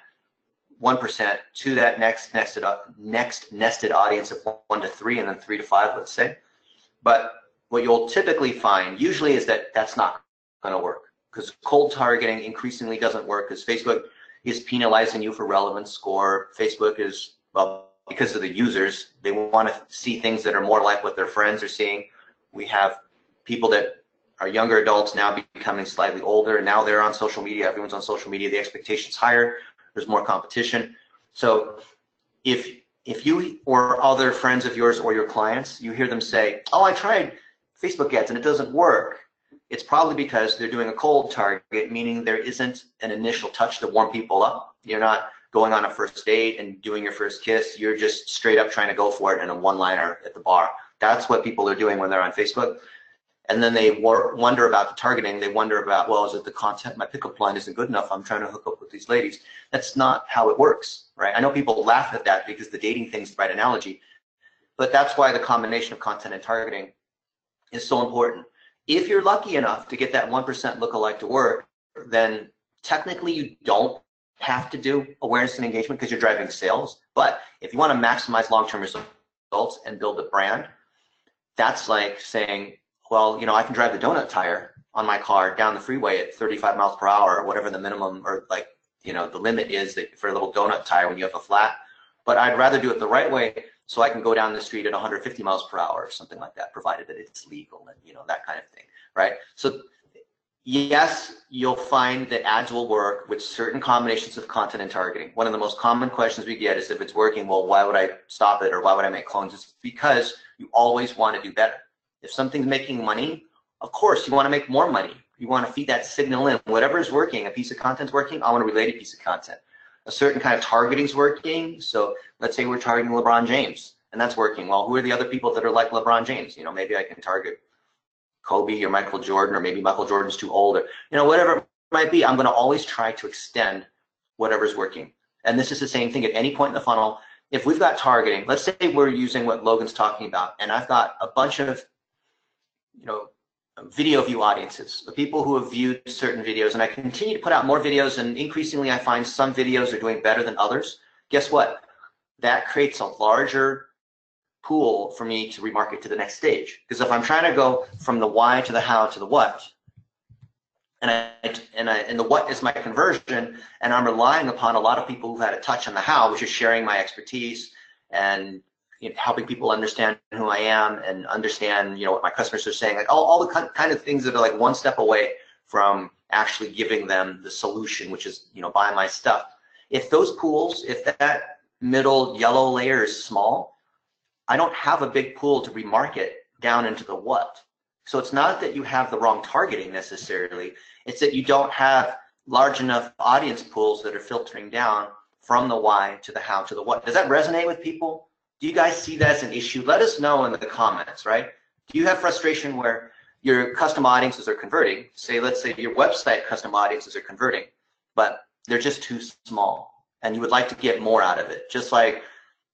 1% to that next nested audience of 1 to 3 and then 3 to 5, let's say. But what you'll typically find usually is that that's not going to work, because cold targeting increasingly doesn't work because Facebook is penalizing you for relevance score. Facebook is, well, because of the users, they want to see things that are more like what their friends are seeing. We have people that are younger adults now becoming slightly older, and now they're on social media. Everyone's on social media. The expectation's higher. There's more competition. So if you or other friends of yours or your clients, you hear them say, oh, I tried Facebook ads and it doesn't work, it's probably because they're doing a cold target, meaning there isn't an initial touch to warm people up. You're not going on a first date and doing your first kiss. You're just straight up trying to go for it in a one-liner at the bar. That's what people are doing when they're on Facebook. And then they wonder about the targeting. They wonder about, well, is it the content? My pickup line isn't good enough. I'm trying to hook up with these ladies. That's not how it works, right? I know people laugh at that because the dating thing's the right analogy, but that's why the combination of content and targeting is so important. If you're lucky enough to get that 1% lookalike to work, then technically you don't have to do awareness and engagement because you're driving sales. But if you want to maximize long-term results and build a brand, that's like saying, well, I can drive the donut tire on my car down the freeway at 35 miles per hour or whatever the minimum or the limit is for a little donut tire when you have a flat. But I'd rather do it the right way so I can go down the street at 150 miles per hour or something like that, provided that it's legal and, that kind of thing, right? So yes, you'll find that ads will work with certain combinations of content and targeting. One of the most common questions we get is if it's working, well, why would I stop it or why would I make clones? It's because you always want to do better. If something's making money, of course, you want to make more money. You want to feed that signal in. Whatever is working, a piece of content's working, I want a related piece of content. A certain kind of targeting's working. So let's say we're targeting LeBron James, and that's working. Well, who are the other people that are like LeBron James? Maybe I can target Kobe or Michael Jordan, or maybe Michael Jordan's too old, or whatever it might be. I'm going to always try to extend whatever's working. And this is the same thing at any point in the funnel. If we've got targeting, let's say we're using what Logan's talking about, and I've got a bunch of video view audiences, the people who have viewed certain videos, and I continue to put out more videos, and increasingly I find some videos are doing better than others. Guess what? That creates a larger pool for me to remarket to the next stage. Because if I'm trying to go from the why to the how to the what, and the what is my conversion, and I'm relying upon a lot of people who've had a touch on the how, which is sharing my expertise and helping people understand who I am and understand what my customers are saying, like all the kind of things that are like one step away from actually giving them the solution, which is buy my stuff. If those pools, if that middle yellow layer is small, I don't have a big pool to remarket down into the what. So it's not that you have the wrong targeting necessarily, it's that you don't have large enough audience pools that are filtering down from the why to the how to the what. Does that resonate with people? Do you guys see that as an issue? Let us know in the comments, right? Do you have frustration where your custom audiences are converting? Let's say your website custom audiences are converting, but they're just too small and you would like to get more out of it. Just like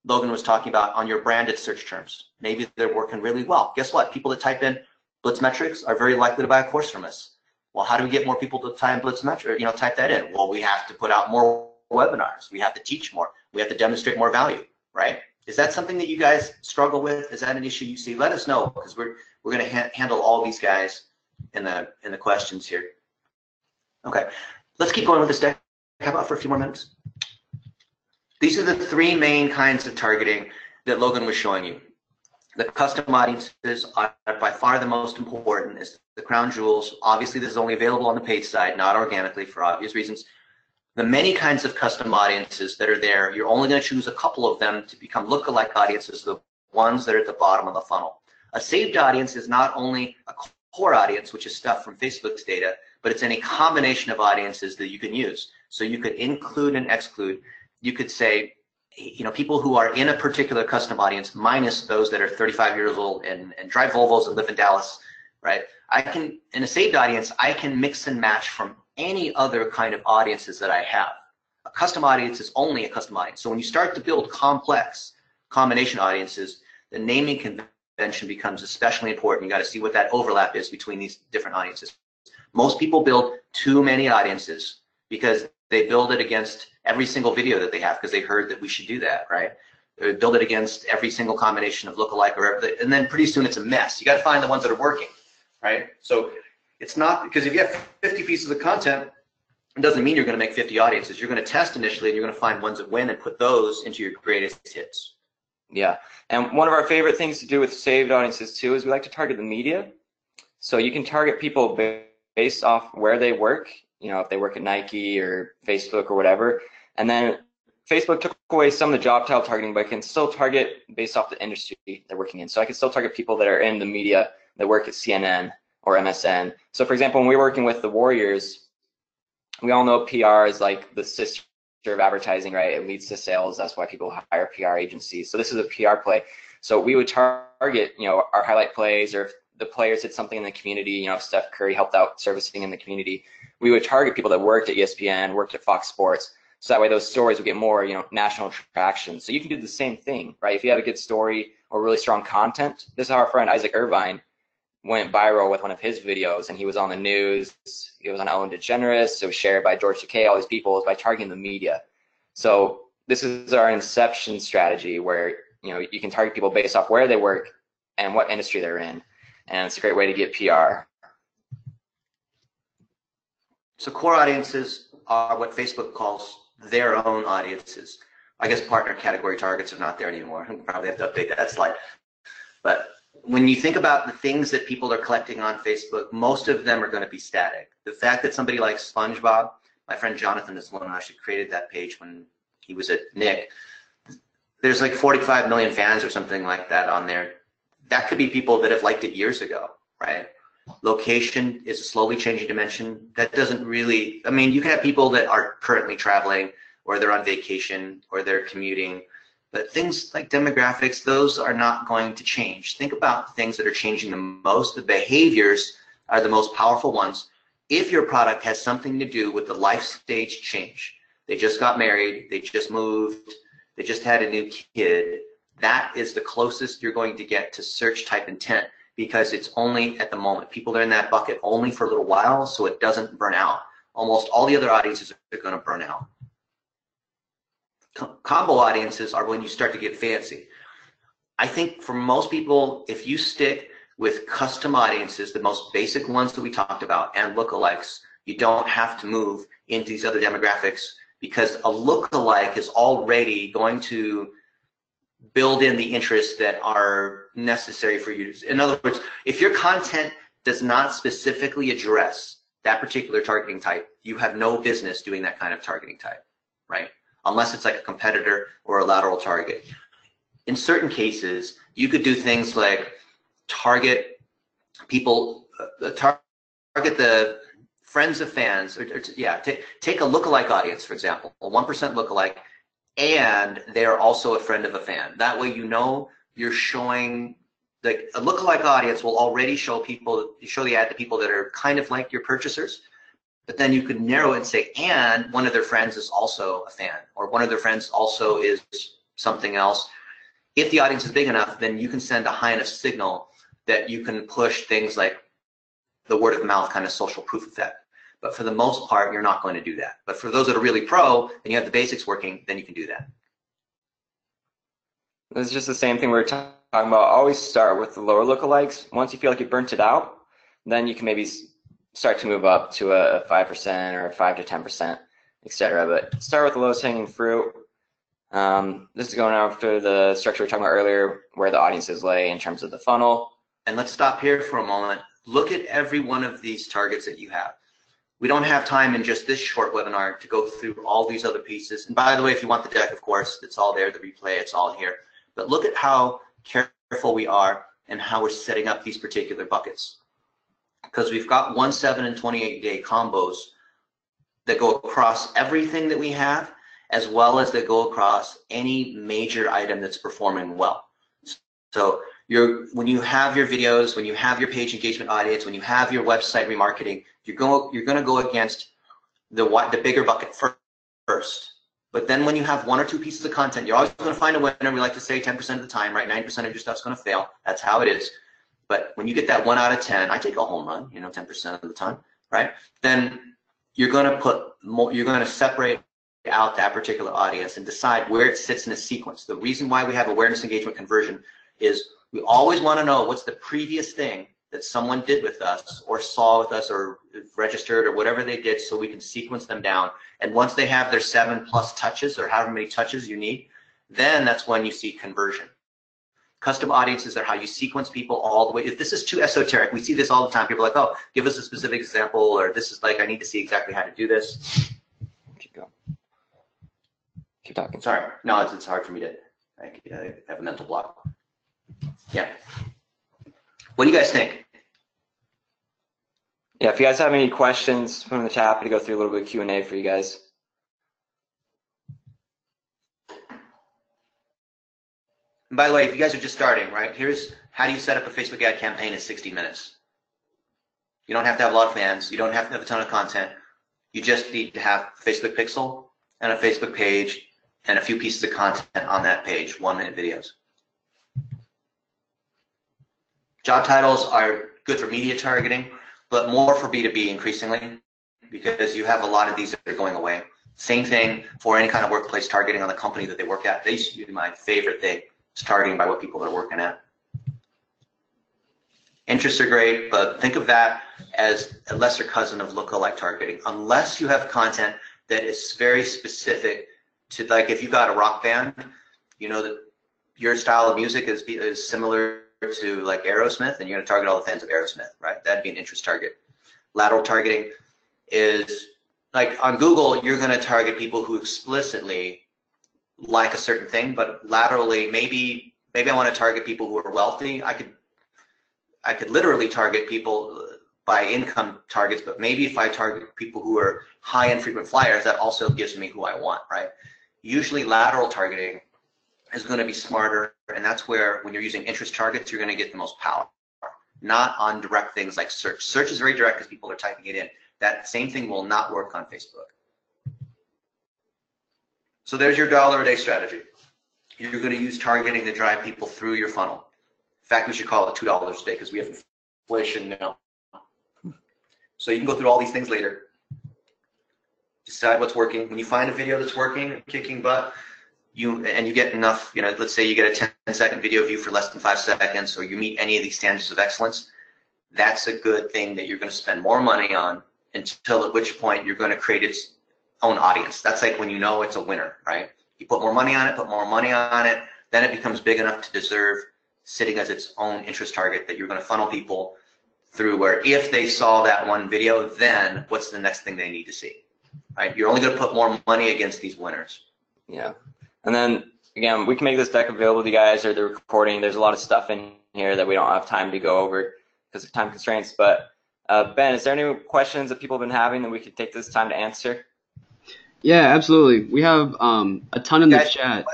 Logan was talking about on your branded search terms. Maybe they're working really well. Guess what? People that type in Blitz Metrics are very likely to buy a course from us. Well, how do we get more people to type Blitz Metrics, type that in? Well, we have to put out more webinars. We have to teach more. We have to demonstrate more value, right? Is that something that you guys struggle with? Is that an issue you see? Let us know, because we're going to handle all these guys in the questions here. Okay, let's keep going with this deck. How about for a few more minutes? These are the three main kinds of targeting that Logan was showing you. The custom audiences are by far the most important, is the crown jewels. Obviously, this is only available on the paid side, not organically for obvious reasons. The many kinds of custom audiences that are there, you're only going to choose a couple of them to become lookalike audiences, the ones that are at the bottom of the funnel. A saved audience is not only a core audience, which is stuff from Facebook's data, but it's any combination of audiences that you can use. So you could include and exclude. You could say, people who are in a particular custom audience minus those that are 35 years old and drive Volvos that live in Dallas, right? In a saved audience, I can mix and match from any other kind of audiences that I have. A custom audience is only a custom audience. So when you start to build complex combination audiences, the naming convention becomes especially important. You got to see what that overlap is between these different audiences. Most people build too many audiences because they build it against every single video that they have because they heard that we should do that, right? They build it against every single combination of lookalike and then pretty soon it's a mess. You got to find the ones that are working, right? So it's not, because if you have 50 pieces of content, it doesn't mean you're going to make 50 audiences. You're going to test initially and you're going to find ones that win and put those into your greatest hits. Yeah, and one of our favorite things to do with saved audiences too is we like to target the media. So you can target people based off where they work, if they work at Nike or Facebook or whatever. And then Facebook took away some of the job title targeting, but it can still target based off the industry they're working in. So I can still target people that are in the media that work at CNN or MSN. So for example, when we're working with the Warriors, we all know PR is like the sister of advertising, right? It leads to sales. That's why people hire PR agencies. So this is a PR play. So we would target, our highlight plays, or if the players did something in the community, if Steph Curry helped out servicing in the community, we would target people that worked at ESPN, worked at Fox Sports. So that way those stories would get more, national traction. So you can do the same thing, right? If you have a good story or really strong content, this is how our friend Isaac Irvine went viral with one of his videos, and he was on the news. He was on Ellen DeGeneres. It was shared by George Takei, all these people, is by targeting the media. So this is our inception strategy where, you can target people based off where they work and what industry they're in. And it's a great way to get PR. So core audiences are what Facebook calls their own audiences. I guess partner category targets are not there anymore. We'll probably have to update that slide. But when you think about the things that people are collecting on Facebook, most of them are going to be static. The fact that somebody likes SpongeBob, my friend Jonathan is the one who actually created that page when he was at Nick. There's like 45 million fans or something like that on there. That could be people that have liked it years ago, right? Location is a slowly changing dimension. That doesn't really, you can have people that are currently traveling, or they're on vacation, or they're commuting. But things like demographics, those are not going to change. Think about things that are changing the most. The behaviors are the most powerful ones. If your product has something to do with the life stage change, they just got married, they just moved, they just had a new kid, that is the closest you're going to get to search type intent. because it's only at the moment. People are in that bucket only for a little while, so it doesn't burn out. Almost all the other audiences are going to burn out. Combo audiences are when you start to get fancy. I think for most people, if you stick with custom audiences, the most basic ones that we talked about, and lookalikes, you don't have to move into these other demographics, because a lookalike is already going to build in the interests that are necessary for you. In other words, if your content does not specifically address that particular targeting type, you have no business doing that kind of targeting type, right? Unless it's like a competitor or a lateral target. In certain cases, you could do things like target people, target the friends of fans, take a lookalike audience, for example, a 1% lookalike, and they're also a friend of a fan. That way you know you're showing, like a lookalike audience will already show the ad to people that are kind of like your purchasers, but then you could narrow it and say, and one of their friends is also a fan, or one of their friends also is something else. If the audience is big enough, then you can send a high enough signal that you can push things like the word of mouth kind of social proof effect. But for the most part, you're not going to do that. But for those that are really pro and you have the basics working, then you can do that. It's just the same thing we were talking about. Always start with the lower lookalikes. Once you feel like you burnt it out, then you can maybe start to move up to a 5% or a 5 to 10%, etc. But start with the lowest hanging fruit. This is going after the structure we were talking about earlier, where the audiences lay in terms of the funnel. And let's stop here for a moment. Look at every one of these targets that you have. We don't have time in just this short webinar to go through all these other pieces. And by the way, if you want the deck, of course, it's all there, the replay, it's all here. But look at how careful we are and how we're setting up these particular buckets. Because we've got 1, 7, and 28-day combos that go across everything that we have, as well as that go across any major item that's performing well. So when you have your videos, when you have your page engagement audience, when you have your website remarketing, you're going to go against the bigger bucket first. But then when you have 1 or 2 pieces of content, you're always going to find a winner. We like to say 10% of the time, right? 90% of your stuff's going to fail. That's how it is. But when you get that 1 out of 10, I take a home run, 10% of the time, right? Then you're going to put more, you're going to separate out that particular audience and decide where it sits in a sequence. The reason why we have awareness, engagement, conversion is we always want to know what's the previous thing that someone did with us or saw with us or registered or whatever they did, so we can sequence them down. And once they have their 7+ touches or however many touches you need, then that's when you see conversion. Custom audiences are how you sequence people all the way. If this is too esoteric, we see this all the time. People are like, oh, give us a specific example, or this is like, I need to see exactly how to do this. Keep going. Keep talking. Sorry. No, it's hard for me to, I have a mental block. Yeah. What do you guys think? Yeah, if you guys have any questions from the chat, happy to go through a little bit of Q&A for you guys. And by the way, if you guys are just starting, right, here's how do you set up a Facebook ad campaign in 60 minutes. You don't have to have a lot of fans. You don't have to have a ton of content. You just need to have a Facebook pixel and a Facebook page and a few pieces of content on that page, 1-minute videos. Job titles are good for media targeting, but more for B2B increasingly, because you have a lot of these that are going away. Same thing for any kind of workplace targeting on the company that they work at. They used to be my favorite thing, is targeting by what people are working at. Interests are great, but think of that as a lesser cousin of lookalike targeting. Unless you have content that is very specific to, like if you've got a rock band, you know that your style of music is similar to like Aerosmith, and you're going to target all the fans of Aerosmith, right? That'd be an interest target. Lateral targeting is like on Google, you're going to target people who explicitly like a certain thing, but laterally, maybe I want to target people who are wealthy. I could literally target people by income targets, but maybe if I target people who are high-end frequent flyers, that also gives me who I want, right? Usually lateral targeting is going to be smarter, and that's where when you're using interest targets, you're going to get the most power, not on direct things like search. Search is very direct because people are typing it in. That same thing will not work on Facebook. So there's your $1 a day strategy. You're going to use targeting to drive people through your funnel. In fact, we should call it $2 a day because we have inflation now. So you can go through all these things later. Decide what's working. When you find a video that's working, kicking butt, you get enough, let's say you get a 10-second video view for less than 5 seconds, or you meet any of these standards of excellence, that's a good thing that you're going to spend more money on, until at which point you're going to create its own audience. That's like when you know it's a winner, right? You put more money on it, then it becomes big enough to deserve sitting as its own interest target that you're going to funnel people through, where if they saw that one video, then what's the next thing they need to see, right? You're only going to put more money against these winners. Yeah. And then, again, we can make this deck available to you guys, or the recording. There's a lot of stuff in here that we don't have time to go over because of time constraints. But Ben, is there any questions that people have been having that we could take this time to answer? Yeah, absolutely. We have a ton in the chat.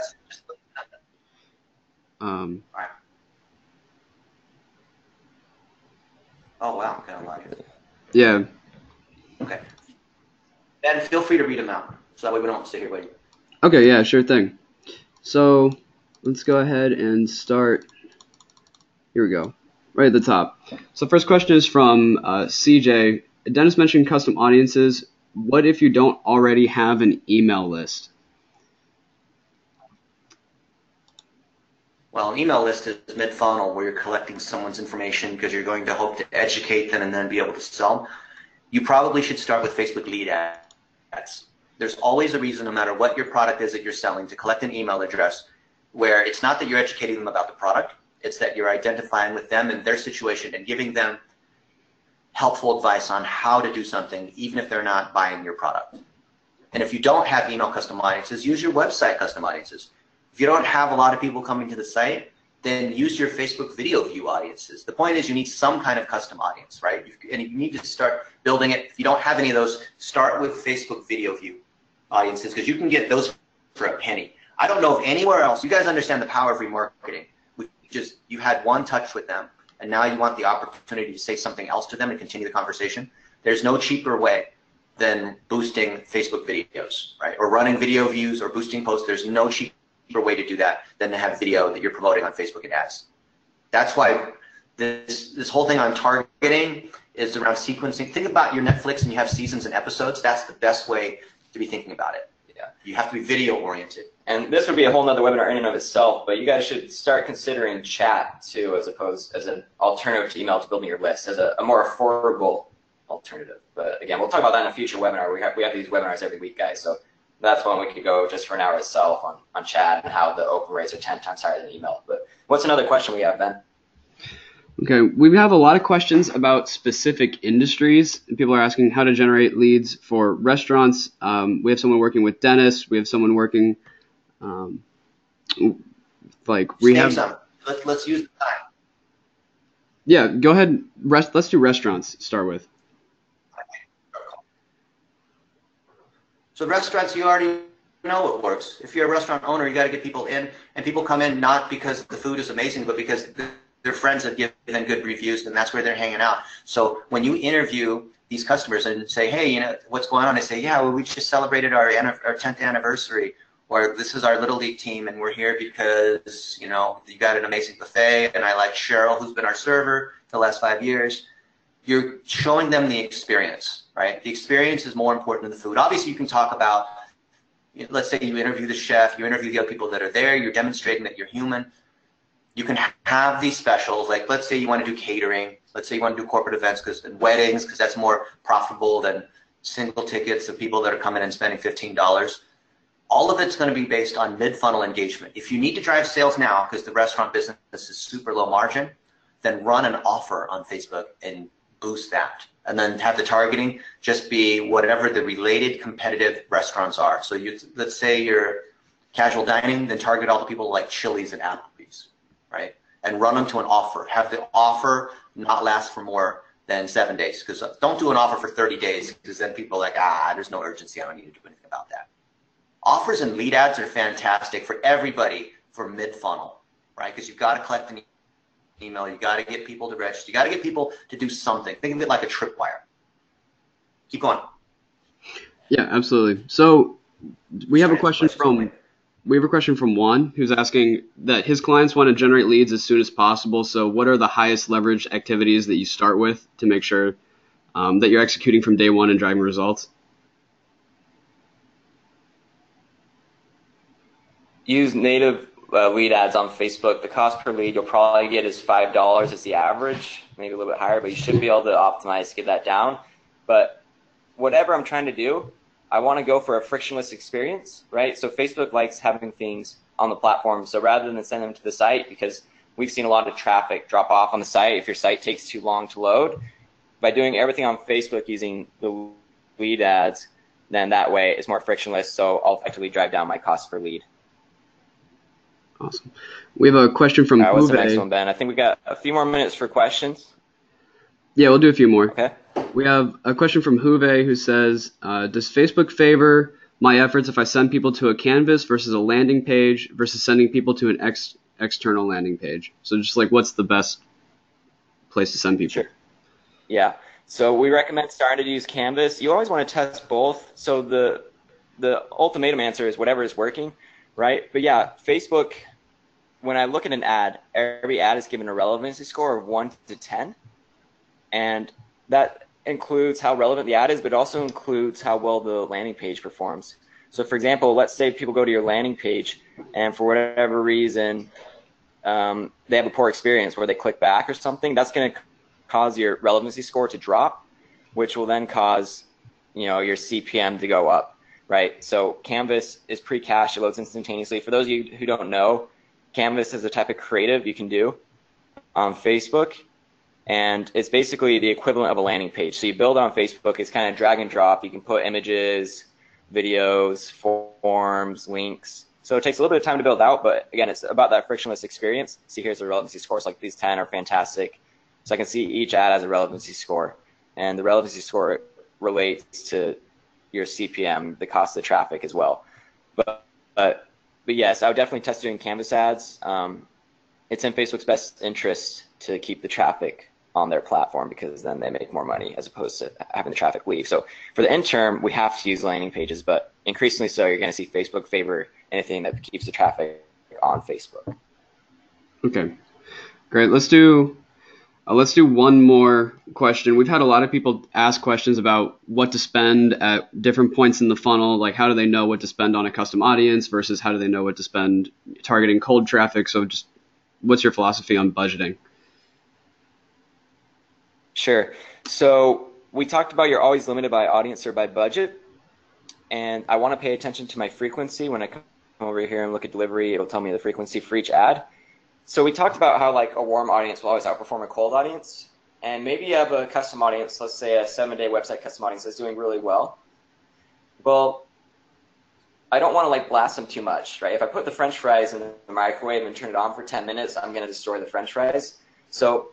Oh, wow, I'm kind of like it. Yeah. Okay. Ben, feel free to read them out, so that way we don't sit here waiting. Okay, yeah, sure thing. So let's go ahead and start. Here we go, right at the top. So first question is from CJ. Dennis mentioned custom audiences. What if you don't already have an email list? Well, an email list is mid-funnel, where you're collecting someone's information because you're going to hope to educate them and then be able to sell them. You probably should start with Facebook lead ads. There's always a reason, no matter what your product is that you're selling, to collect an email address where it's not that you're educating them about the product, it's that you're identifying with them and their situation and giving them helpful advice on how to do something, even if they're not buying your product. And if you don't have email custom audiences, use your website custom audiences. If you don't have a lot of people coming to the site, then use your Facebook video view audiences. The point is you need some kind of custom audience, right? And you need to start building it. If you don't have any of those, start with Facebook video view audiences, because you can get those for a penny. I don't know if anywhere else, you guys understand the power of remarketing. You had one touch with them, and now you want the opportunity to say something else to them and continue the conversation. There's no cheaper way than boosting Facebook videos, right? Or running video views or boosting posts. There's no cheaper way to do that than to have video that you're promoting on Facebook and ads. That's why this whole thing on targeting is around sequencing. Think about your Netflix and you have seasons and episodes. That's the best way to be thinking about it. Yeah. You have to be video oriented. And this would be a whole nother webinar in and of itself, but you guys should start considering chat too, as an alternative to email to building your list, as a more affordable alternative. But again, we'll talk about that in a future webinar. We have these webinars every week, guys, so that's one we could go just for an hour itself on chat and how the open rates are 10 times higher than email. But what's another question we have, Ben? Okay, we have a lot of questions about specific industries. People are asking how to generate leads for restaurants. We have someone working with dentists. We have someone working like rehab. Let's use the time. Yeah, go ahead. Let's do restaurants to start with. So restaurants, you already know it works. If you're a restaurant owner, you got to get people in, and people come in not because the food is amazing, but because their friends have given them good reviews, and that's where they're hanging out. So when you interview these customers and say, hey, what's going on? They say, yeah, well, we just celebrated our 10th anniversary, or this is our Little League team, and we're here because, you got an amazing buffet, and I like Cheryl, who's been our server for the last 5 years. You're showing them the experience, right? The experience is more important than the food. Obviously, you can talk about, let's say you interview the chef, you interview the other people that are there, you're demonstrating that you're human. You can have these specials, like let's say you want to do catering, let's say you want to do corporate events and weddings, because that's more profitable than single tickets of people that are coming and spending $15. All of it's going to be based on mid-funnel engagement. If you need to drive sales now because the restaurant business is super low margin, then run an offer on Facebook and boost that. And then have the targeting just be whatever the related competitive restaurants are. So let's say you're casual dining, then target all the people like Chili's and Applebee's, right? And run them to an offer. Have the offer not last for more than 7 days, because don't do an offer for 30 days, because then people are like, there's no urgency, I don't need to do anything about that. Offers and lead ads are fantastic for everybody for mid-funnel, right? Because you've got to collect an email, you got to get people to register, you got to get people to do something. Think of it like a tripwire. Keep going. Yeah, absolutely. So we have a question from We have a question from Juan, who's asking that his clients want to generate leads as soon as possible. So what are the highest leverage activities that you start with to make sure that you're executing from day one and driving results? Use native lead ads on Facebook. The cost per lead you'll probably get is $5 as the average, maybe a little bit higher, but you should be able to optimize to get that down. But whatever I'm trying to do, I want to go for a frictionless experience, right? So Facebook likes having things on the platform. So rather than send them to the site, because we've seen a lot of traffic drop off on the site if your site takes too long to load, by doing everything on Facebook using the lead ads, then that way it's more frictionless. So I'll effectively drive down my cost per lead. Awesome. We have a question from What's the Uwe. next one, Ben? I think we got a few more minutes for questions. Yeah, we'll do a few more. Okay. We have a question from Huve who says, does Facebook favor my efforts if I send people to a canvas versus a landing page versus sending people to an external landing page? So just like, what's the best place to send people? Sure. Yeah. So we recommend starting to use Canvas. You always want to test both. So the ultimatum answer is whatever is working, right? But yeah, Facebook, when I look at an ad, every ad is given a relevancy score of 1 to 10. And that includes how relevant the ad is, but it also includes how well the landing page performs. So for example, let's say people go to your landing page and for whatever reason, they have a poor experience where they click back or something. That's going to cause your relevancy score to drop, which will then cause, your CPM to go up, right? So Canvas is pre-cached, it loads instantaneously. For those of you who don't know, Canvas is a type of creative you can do on Facebook. And it's basically the equivalent of a landing page. So you build on Facebook, it's kind of drag and drop. You can put images, videos, forms, links. So it takes a little bit of time to build out, but again, it's about that frictionless experience. See, here's the relevancy scores. Like these 10 are fantastic. So I can see each ad has a relevancy score. And the relevancy score relates to your CPM, the cost of the traffic as well. But yes, I would definitely test doing Canvas ads. It's in Facebook's best interest to keep the traffic on their platform because then they make more money as opposed to having the traffic leave. So for the interim, we have to use landing pages, but increasingly so, you're going to see Facebook favor anything that keeps the traffic on Facebook. Okay, great. Let's do one more question. We've had a lot of people ask questions about what to spend at different points in the funnel, like how do they know what to spend on a custom audience versus how do they know what to spend targeting cold traffic. So just what's your philosophy on budgeting? Sure. So we talked about you're always limited by audience or by budget. And I want to pay attention to my frequency. When I come over here and look at delivery, it'll tell me the frequency for each ad. So we talked about how like a warm audience will always outperform a cold audience. And maybe you have a custom audience, let's say a 7-day website custom audience that's doing really well. Well, I don't want to like blast them too much, right? If I put the French fries in the microwave and turn it on for 10 minutes, I'm going to destroy the French fries. So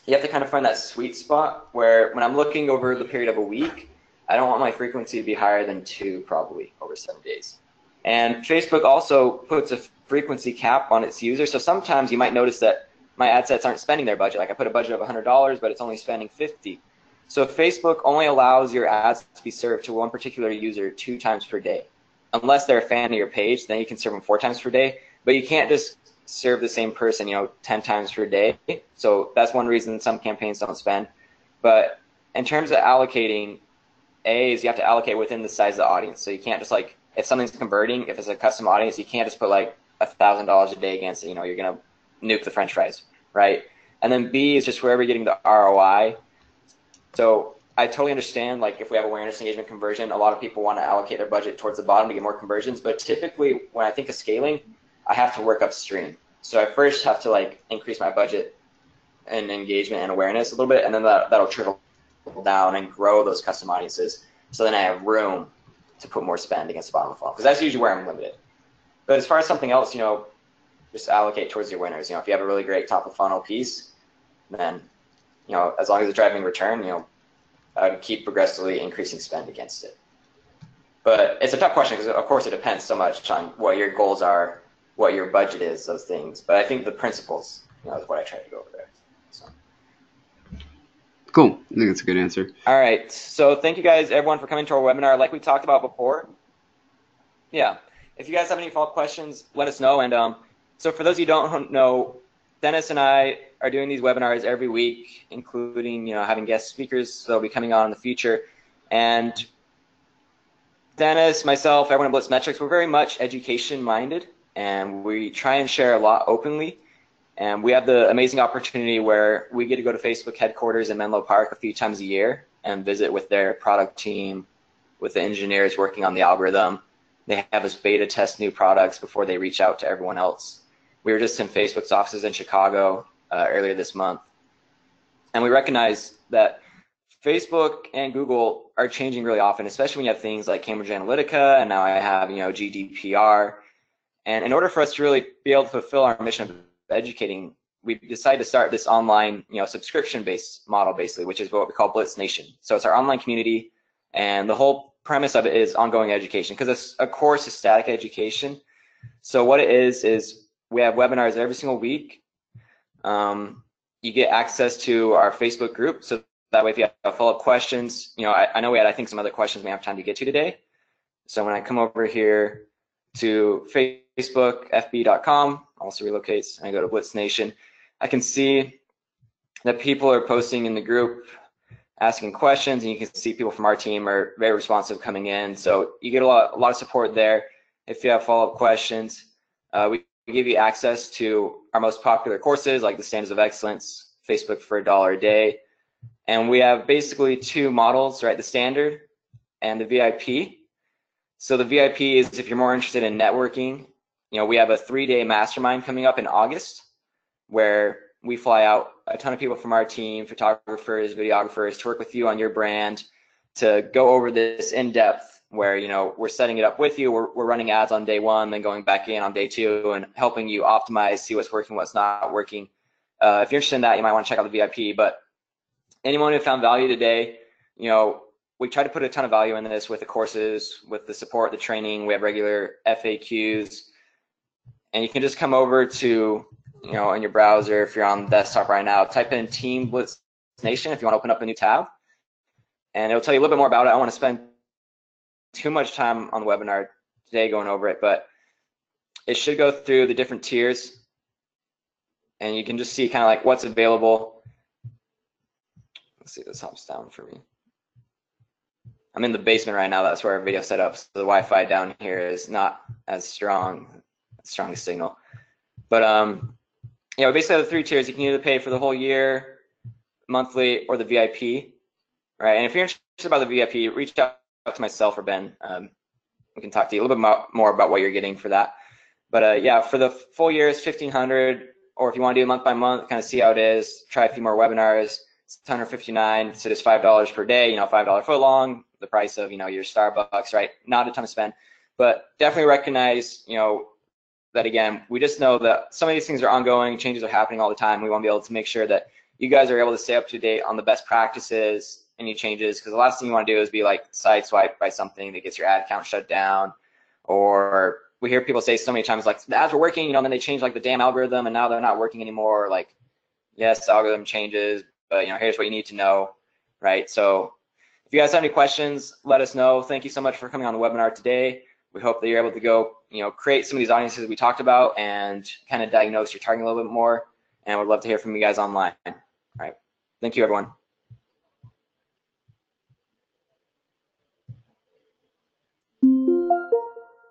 you have to kind of find that sweet spot where when I'm looking over the period of a week, I don't want my frequency to be higher than 2 probably over 7 days. And Facebook also puts a frequency cap on its users. So sometimes you might notice that my ad sets aren't spending their budget. Like I put a budget of $100, but it's only spending $50. So Facebook only allows your ads to be served to one particular user 2 times per day. Unless they're a fan of your page, then you can serve them 4 times per day. But you can't just serve the same person, 10 times per day. So that's one reason some campaigns don't spend. But in terms of allocating, is you have to allocate within the size of the audience. So you can't just like, if something's converting, if it's a custom audience, you can't just put like $1,000 a day against it. You're going to nuke the French fries, right? And then B is just wherever you're getting the ROI. So I totally understand, like if we have awareness, engagement, conversion, a lot of people want to allocate their budget towards the bottom to get more conversions. But typically when I think of scaling, I have to work upstream. So I first have to like increase my budget and engagement and awareness a little bit, and then that'll trickle down and grow those custom audiences. So then I have room to put more spend against the bottom of the funnel, because that's usually where I'm limited. But as far as something else, just allocate towards your winners. If you have a really great top of funnel piece, then, as long as it's driving return, I would keep progressively increasing spend against it. But it's a tough question because, of course, it depends so much on what your goals are, what your budget is, those things. But I think the principles, is what I try to go over there. So. Cool. I think that's a good answer. All right. So thank you guys, everyone, for coming to our webinar. Like we talked about before. Yeah. if you guys have any follow-up questions, let us know. And so for those of you who don't know, Dennis and I are doing these webinars every week, including having guest speakers that'll be coming on in the future. And Dennis, myself, everyone at Blitz Metrics, we're very much education-minded, and we try and share a lot openly. And we have the amazing opportunity where we get to go to Facebook headquarters in Menlo Park a few times a year and visit with their product team, with the engineers working on the algorithm. They have us beta test new products before they reach out to everyone else. We were just in Facebook's offices in Chicago earlier this month. And we recognize that Facebook and Google are changing really often, especially when you have things like Cambridge Analytica, and now I have GDPR. And in order for us to really be able to fulfill our mission of educating, we decided to start this online subscription-based model, basically, which is what we call Blitz Nation. So it's our online community, and the whole premise of it is ongoing education, because a course is static education. So what it is we have webinars every single week. You get access to our Facebook group, so that way if you have follow-up questions, I know we had, I think, some other questions we have time to get to today. So when I come over here to Facebook, fb.com, also relocates, and I go to Blitz Nation, I can see that people are posting in the group, asking questions, and you can see people from our team are very responsive coming in. So you get a lot of support there. If you have follow-up questions, we give you access to our most popular courses, like the Standards of Excellence, Facebook for $1 a day. And we have basically two models, right? The standard and the VIP. So the VIP is if you're more interested in networking. We have a 3-day mastermind coming up in August where we fly out a ton of people from our team, photographers, videographers, to work with you on your brand, to go over this in depth where, we're setting it up with you. We're running ads on day 1, then going back in on day 2 and helping you optimize, see what's working, what's not working. If you're interested in that, you might want to check out the VIP. But anyone who found value today, we try to put a ton of value in this with the courses, with the support, the training. We have regular FAQs. And you can just come over to, in your browser, if you're on the desktop right now, type in Team Blitz Nation if you want to open up a new tab. And it'll tell you a little bit more about it. I don't want to spend too much time on the webinar today going over it, but it should go through the different tiers. And you can just see kind of like what's available. Let's see if this hops down for me. I'm in the basement right now. That's where our video set up. So the Wi-Fi down here is not as strong, strongest signal. But we basically have the 3 tiers. You can either pay for the whole year, monthly, or the VIP, right? And if you're interested about the VIP, reach out to myself or Ben. We can talk to you a little bit more about what you're getting for that. But yeah, for the full year is $1,500, or if you want to do month by month, kind of see how it is, try a few more webinars. It's $159, so it's $5 per day. $5 foot long, the price of your Starbucks, right? Not a ton to spend, but definitely recognize that again, we just know that some of these things are ongoing, changes are happening all the time. We want to be able to make sure that you guys are able to stay up to date on the best practices, any changes, because the last thing you want to do is be like sideswiped by something that gets your ad count shut down. Or we hear people say so many times like the ads were working, and then they changed like the damn algorithm and now they're not working anymore. Like, yes, the algorithm changes, but here's what you need to know, right? So if you guys have any questions, let us know. Thank you so much for coming on the webinar today. We hope that you're able to go, create some of these audiences we talked about and kind of diagnose your targeting a little bit more. And we'd love to hear from you guys online. All right. Thank you, everyone.